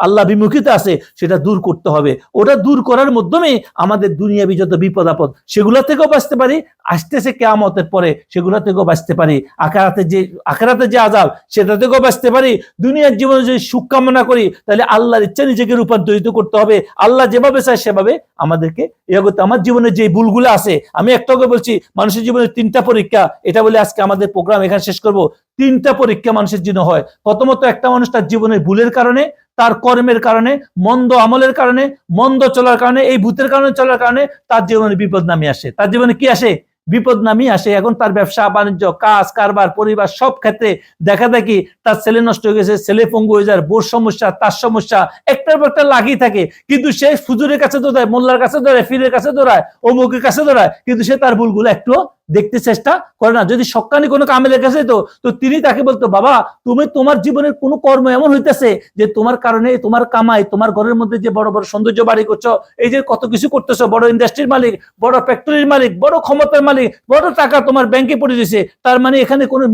আল্লাহ বিমুখিতা আছে সেটা দূর করতে হবে। ওটা দূর করার মাধ্যমে আমাদের দুনিয়াবি যত বিপদ আপদ সেগুলো থেকেও বাঁচতে পারি, আসতেছে কিয়ামতের পরে সেগুলো থেকেও বাঁচতে পারি, আখিরাতে যে আযাব সেটা থেকেও বাঁচতে পারি। দুনিয়ার জীবনে যদি সুখ কামনা করি তাহলে আল্লাহর ইচ্ছা নিজেকে রূপান্তরিত করতে হবে, আল্লাহ যেভাবে চায় সেভাবে আমাদেরকে ইয়া করতে। আমার জীবনে যে ভুলগুলো আছে, আমি একটাকে বলছি মানুষের জীবনে 3টা পরীক্ষা, এটা বলে আজকে আমাদের প্রোগ্রাম এখানে শেষ করব। 3টা পরীক্ষা মানুষের জন্য হয়। প্রথমত একটা মানুষ তার জীবনের ভুলের কারণে, তার কর্মের কারণে, মন্দ আমলের কারণে, মন্দ চলার কারণে, এই ভূতের কারণে চলার কারণে তার জীবনে বিপদ নামিয়ে আসে। তার জীবনে কি আসে? বিপদ নামিয়ে আসে। এখন তার ব্যবসা বাণিজ্য, কাজ কারবার, পরিবার সব ক্ষেত্রে দেখা দেখি তার ছেলে নষ্ট হয়ে গেছে, ছেলে পঙ্গু হয়ে যায়, বোর সমস্যা, তার সমস্যা একটার পর একটা লাগিয়ে থাকে। কিন্তু সে ফুজুরের কাছে দৌড়ায়, মোল্লার কাছে দৌড়ায়, ফিরের কাছে দৌড়ায়, অমুকের কাছে দৌড়ায়, কিন্তু সে তার ভুলগুলো একটু দেখতে চেষ্টা করে না। যদি সক্কানি কোনো কামেলের কাছে তো তিনি তাকে বলতো, বাবা তুমি তোমার জীবনের কোনো কর্ম এমন হইতেছে যে তোমার কারণে তোমার কামাই, তোমার ঘরের মধ্যে যে বড় বড় সৌন্দর্য বাড়ি করছো, এই যে কত কিছু করতেছো, বড় ইন্ডাস্ট্রির মালিক, বড় ফ্যাক্টরির মালিক, বড় ক্ষমতার মালিক, বড় টাকা তোমার ব্যাংকে পড়ে দিয়েছে, তার মানে এখানে কোনো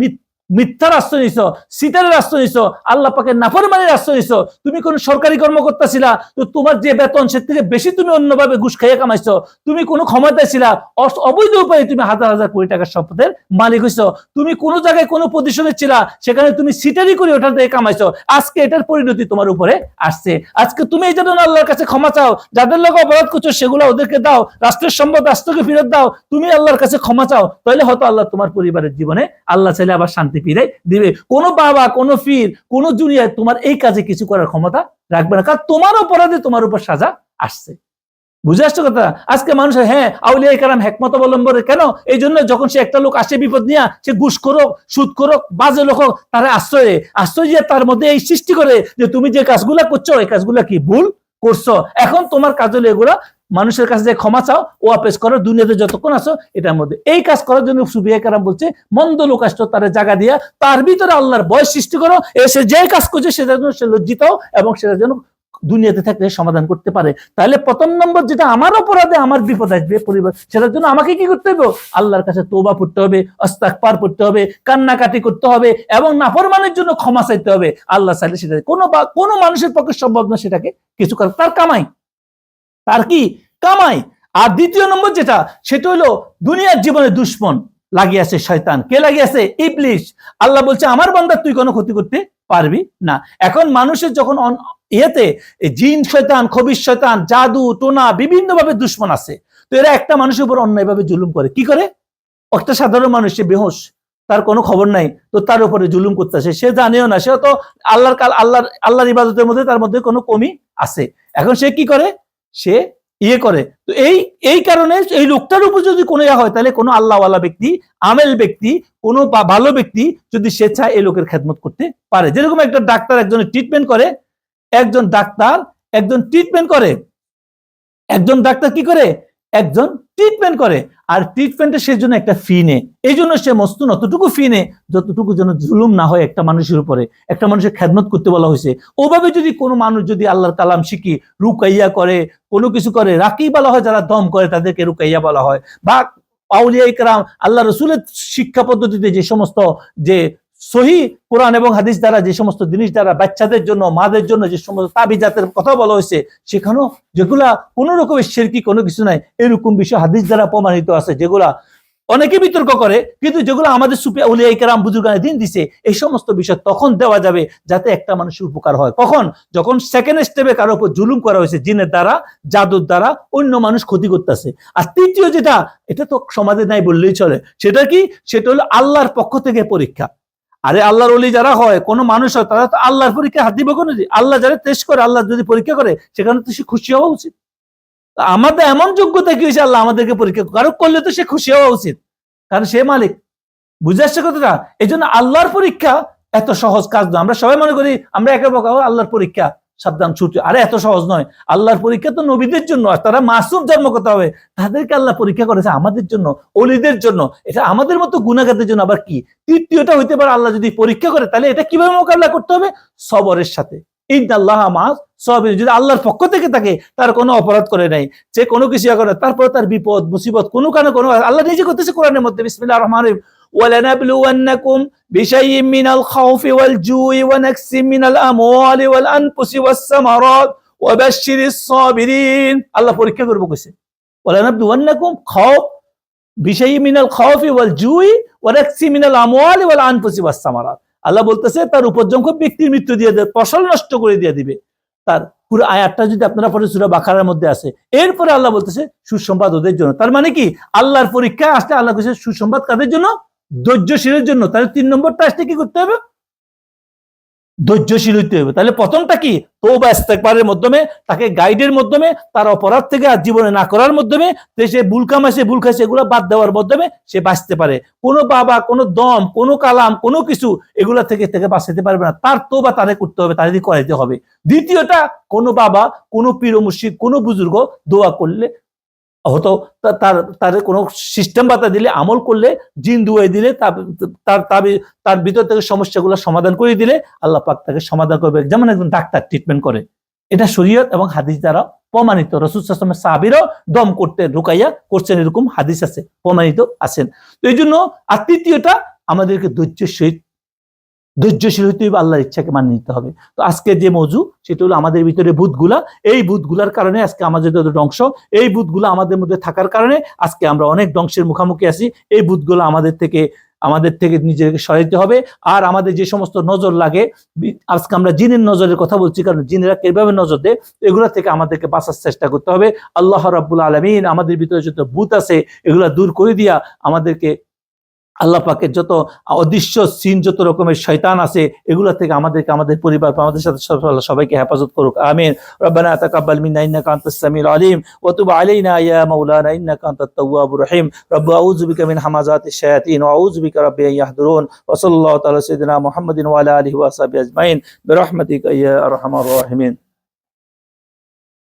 মিথ্যার আশ্রয় নিছ, সিটারের আশ্রয় নিছ, আল্লাহ পাকের নাফরমানির আশ্রয় নিছ। তুমি কোন সরকারি কর্মকর্তা ছিলা, তো তোমার যে বেতন সে থেকে বেশি তুমি অন্যভাবে ঘুষ খাইয়ে কামাইছো। তুমি কোনো ক্ষমতায় ছিলা, অবৈধ উপায়ে তুমি হাজার হাজার কোটি টাকার সম্পদের মালিক হইছো। তুমি কোন জায়গায় কোনো পজিশনে ছিলা, সেখানে তুমি সিটারি করে ওটা থেকে কামাইছো। আজকে এটার পরিণতি তোমার উপরে আসছে। আজকে তুমি এই জন্য আল্লাহর কাছে ক্ষমা চাও, যাদের লোক অপরাধ করছো সেগুলো ওদেরকে দাও, রাষ্ট্রের সম্পদ রাষ্ট্রকে ফেরত দাও, তুমি আল্লাহর কাছে ক্ষমা চাও, তাহলে হয়তো আল্লাহ তোমার পরিবারের জীবনে আল্লাহ চাইলে আবার শান্তি ফিরে দিবে। কোন বাবা, কোন পীর, কোন দুনিয়ায় তোমার এই কাজে কিছু করার ক্ষমতা রাখবে না, কারণ তোমার অপরাধে তোমার উপর সাজা আসছে। বুঝে আসছো কথা? আজকে মানুষ আউলিয়া কেরাম হেকমত অবলম্বনে কেন? এই জন্য যখন সে একটা লোক আসে বিপদ নিয়ে, সে ঘুষ করো, সুদ করো, বাজে লোক, তারা আশ্রয় দিয়ে তার মধ্যে এই সৃষ্টি করে যে তুমি যে কাজগুলা করছো এই কাজগুলা কি ভুল করছো। এখন তোমার কাজ হলো এগুলা মানুষের কাছে যে ক্ষমা চাও, ও আপেস করো, দুনিয়াতে যতক্ষণ আছো এটার মধ্যে। এই কাজ করার জন্য সুফিয়া কেরাম বলছে মন্দ লোক আসতো তার জায়গা দিয়া, তার ভিতরে আল্লাহর ভয় সৃষ্টি করো, এসে যে কাজ করছে সেটার জন্য সে লজ্জিত এবং সেটার জন্য দুনিয়াতে থাকলে সমাধান করতে পারে। তাহলে প্রথম নম্বর যেটা আমার অপরাধে আমার বিপদ আসবে পরিবার, সেটার জন্য আমাকে কি করতে হবে? আল্লাহর কাছে তওবা পড়তে হবে, ইস্তিগফার পড়তে হবে, কান্নাকাটি করতে হবে এবং নাফরমানের জন্য ক্ষমা চাইতে হবে। আল্লাহ চাইলে সেটা কোনো মানুষের পক্ষে সম্ভব না সেটাকে কিছু করা, তার কামাই, তার কি কামাই। আর দ্বিতীয় নম্বর যেটা, সেটা হলো দুনিয়ার জীবনে দুশ্মন লাগিয়েছে শয়তান। কে লাগিয়েছে? ইবলিস। আল্লাহ বলছে আমার বান্দা তুই কোনো ক্ষতি করতে পারবি না। এখন মানুষের যখন জিন শয়তান, খবিশ শয়তান, জাদু টোনা বিভিন্ন ভাবে দুশ্মন আছে, তো এরা একটা মানুষের উপর অন্যায়ভাবে জুলুম করে। কি করে? একটা সাধারণ মানুষ, সে বেহোশ, তার কোনো খবর নাই, তো তার উপরে জুলুম করতেছে, সে জানেও না, সে তো আল্লাহর ইবাদতের মধ্যে তার মধ্যে কোনো কমি আছে। এখন সে কি করে? সে করে। তো এই কারণে এই লোকটার উপর যদি কোনো হয়, তাহলে কোনো আল্লাহওয়ালা ব্যক্তি, আমেল ব্যক্তি, কোনো ভালো ব্যক্তি যদি সে চায় এই লোকের খেদমত করতে পারে। যেরকম একটা ডাক্তার একজনের ট্রিটমেন্ট করে, একজন ডাক্তার কি করে? একজন ট্রিটমেন্ট করে, আর ট্রিটমেন্টের সেই জন্য একটা ফি নেয়। এই জন্য সে মস্ত অতটুকু ফি নেয় যতটুকু যেন জুলুম না হয় একটা মানুষের উপরে, একটা মানুষের খেদমত করতে বলা হয়েছে। ওভাবে যদি কোনো মানুষ যদি আল্লাহর কালাম শিখি, রুকাইয়া করে, কোনো কিছু করে, রাকি বলা হয়, যারা দম করে তাদেরকে রুকাইয়া বলা হয়, বা আউলিয়া ইকরাম আল্লাহ রসুলের শিক্ষা পদ্ধতিতে যে সমস্ত যে সহি কোরআন এবং হাদিস দ্বারা যে সমস্ত জিনিস দ্বারা বাচ্চাদের জন্য, মাদের জন্য যে সমস্ত তাবিজাতের কথা বলা হয়েছে, সেখানেও যেগুলা কোনো রকমের শিরকি কোনো কিছু নাই, এরকম বিষয় হাদিস দ্বারা প্রমাণিত আছে, যেগুলা অনেকে বিতর্ক করে, কিন্তু যেগুলো আমাদের সুফি আউলিয়া কেরাম বুজুর্গানে দিন দিছে, এই সমস্ত বিষয় তখন দেওয়া যাবে যাতে একটা মানুষের উপকার হয়। কখন? যখন সেকেন্ড স্টেপে কারো উপর জুলুম করা হয়েছে, জিনের দ্বারা, জাদুর দ্বারা অন্য মানুষ ক্ষতি করতেছে। আর তৃতীয় যেটা, এটা তো সমাজে নাই বললেই চলে, সেটা কি? সেটা হলো আল্লাহর পক্ষ থেকে পরীক্ষা। আরে আল্লাহর ওলি যারা হয়, কোনো মানুষ হয়, তারা তো আল্লাহর পরীক্ষা হাত দিবে কোনো? আল্লাহ যারা টেস্ট করে, আল্লাহ যদি পরীক্ষা করে, সেখানে তো সে খুশি হওয়া উচিত। আমাদের এমন যোগ্যতা কি হয়েছে আল্লাহ আমাদেরকে পরীক্ষা কারো করলে তো সে খুশি হওয়া উচিত, কারণ সে মালিক। বুঝে আসছে কথাটা? এই জন্য আল্লাহর পরীক্ষা এত সহজ কাজ নয়। আমরা সবাই মনে করি আমরা একে বকা আল্লাহর পরীক্ষা, সাবধান ছুটি, আরে এত সহজ নয়। আল্লাহর পরীক্ষা তো নবীদের জন্য, আর তারা মাসুম জন্মকথা হবে, তাদেরকে আল্লাহ পরীক্ষা করেছে আমাদের জন্য, ওলিদের জন্য। এটা আমাদের মতো গুনাহগারদের জন্য আবার কি? তৃতীয়টা হইতে পারে, আল্লাহ যদি পরীক্ষা করে তাহলে এটা কিভাবে মোকাবিলা করতে হবে? সবরের সাথে। ইন্নাল্লাহা মা'আস সাবিরিন। যদি আল্লাহর পক্ষ থেকে থাকে, তার কোনো অপরাধ করে নাই, সে কোনো কিছু করে, তারপর তার বিপদ মুসিবত কোনো কারণে কোনো, আল্লাহ নিজে করতেছে কোরআনের মধ্যে, বিসমিল্লাহির রহমানির রহিম, ওয়ালানাবলুওয়ান্নাকুম বিশাইইম মিনাল খাউফি ওয়াল জুই ওয়া নাকসিম মিনাল আমওয়ালি ওয়াল আনফুসি ওয়াস সামারাত ওয়া বাশশিরিস সাবিরিন। আল্লাহ পরীক্ষা করব কইছে, ওয়ালানাবলুওয়ান্নাকুম খাউফ বিশাইইম মিনাল খাউফি ওয়াল জুই ওয়া নাকসিম মিনাল আমওয়ালি ওয়াল আনফুসি ওয়াস সামারাত। আল্লাহ বলতেছে তার উপর্যঙ্ক ব্যক্তির মৃত্যু দিয়ে দেবে, ফসল নষ্ট করে দিয়ে দিবে। তার পুরো আয়াতটা যদি আপনারা পড়ে সূরা বাকারার মধ্যে আছে, এরপরে আল্লাহ বলতেছে সুসংবাদ ওদের জন্য। তার মানে কি? আল্লাহর পরীক্ষা আসলে আল্লাহ বলছে সুসংবাদ কাদের জন্য? ধৈর্যশীলের জন্য। তাহলে 3 নম্বরটা আসলে কি করতে হবে? ধৈর্যশীল হইতে হবে। তাহলে প্রথমটা কি? তওবা ইস্তেগফারের মাধ্যমে, তাকে গাইডের মাধ্যমে, তার অপরাধ থেকে আর জীবনে না করার মাধ্যমে, সে ভুল কামাইছে, ভুল খাইছে, এগুলো বাদ দেওয়ার মাধ্যমে সে বাঁচতে পারে। কোনো বাবা, কোনো দম, কোনো কালাম, কোনো কিছু এগুলা থেকে বাঁচাতে পারবে না। তার তওবা তারে করতে হবে, তারে করাইতে হবে। দ্বিতীয়টা, কোনো বাবা, কোনো পীর ও মুর্শিদ, কোনো বুজুর্গ দোয়া করলে হতো, তার কোনো সিস্টেম বাতা দিলে, আমল করলে, জিন দুয়াই দিলে, তার ভিতর থেকে সমস্যাগুলো সমাধান করে দিলে আল্লাহ পাক তাকে সমাধান করবে, যেমন একজন ডাক্তার ট্রিটমেন্ট করে। এটা শরীয়ত এবং হাদিস দ্বারা প্রমাণিত। রাসূল সাল্লাল্লাহু আলাইহি ওয়াসাল্লাম সাহাবীরাও দম করতে রুকাইয়া করছেন, এরকম হাদিস আছে, প্রমাণিত আছেন। তো এই জন্য, আর তৃতীয়টা, আমাদেরকে ধৈর্যশীল হইতে হবে, আল্লাহর ইচ্ছাকে মানিয়ে নিতে হবে। তো আজকে যে মওযু, সেটা হলো আমাদের ভিতরে ভূতগুলা, এই ভূতগুলার কারণে আজকে আমাদের যত ধ্বংস, এই ভূতগুলো আমাদের মধ্যে থাকার কারণে আজকে আমরা অনেক ধ্বংসের মুখোমুখি আছি। এই ভূতগুলো আমাদের থেকে নিজেকে সরাইতে হবে। আর আমাদের যে সমস্ত নজর লাগে, আজকে আমরা জিনের নজরের কথা বলছি, কারণ জিনেরা কিভাবে নজর দেয়, এগুলো থেকে আমাদেরকে বাঁচার চেষ্টা করতে হবে। আল্লাহ রাব্বুল আলামিন আমাদের ভিতরে যত ভূত আছে এগুলা দূর করে দিয়া আমাদেরকে, আল্লাহ পাকের যত অদৃশ্য সিন, যত রকমের শয়তান আছে, এগুলা থেকে আমাদেরকে, আমাদের পরিবার, আমাদের সাথে সবাইকে হেফাজত করুক, আমিন। রব্বানা তাকাব্বাল মিন্না ইন্নাকা আনতাস সামিউল আলিম ওয়া তুব আলাইনা ইয়া মাওলানা ইন্নাকা আনতাত তাওয়াবুর রহিম। রব্বি আউযু বিকা মিন হামাযাতিশ শায়াতিন ওয়া আউযু বিকা রাব্বি আন ইয়াহদুরুন। ওয়া সাল্লাল্লাহু তাআলা সাইয়্যিদিনা মুহাম্মাদিন ওয়া আলা আলিহি ওয়া সাহবিহি আজমাইন বিরহমাতিকা ইয়া আরহামার রাহিমিন।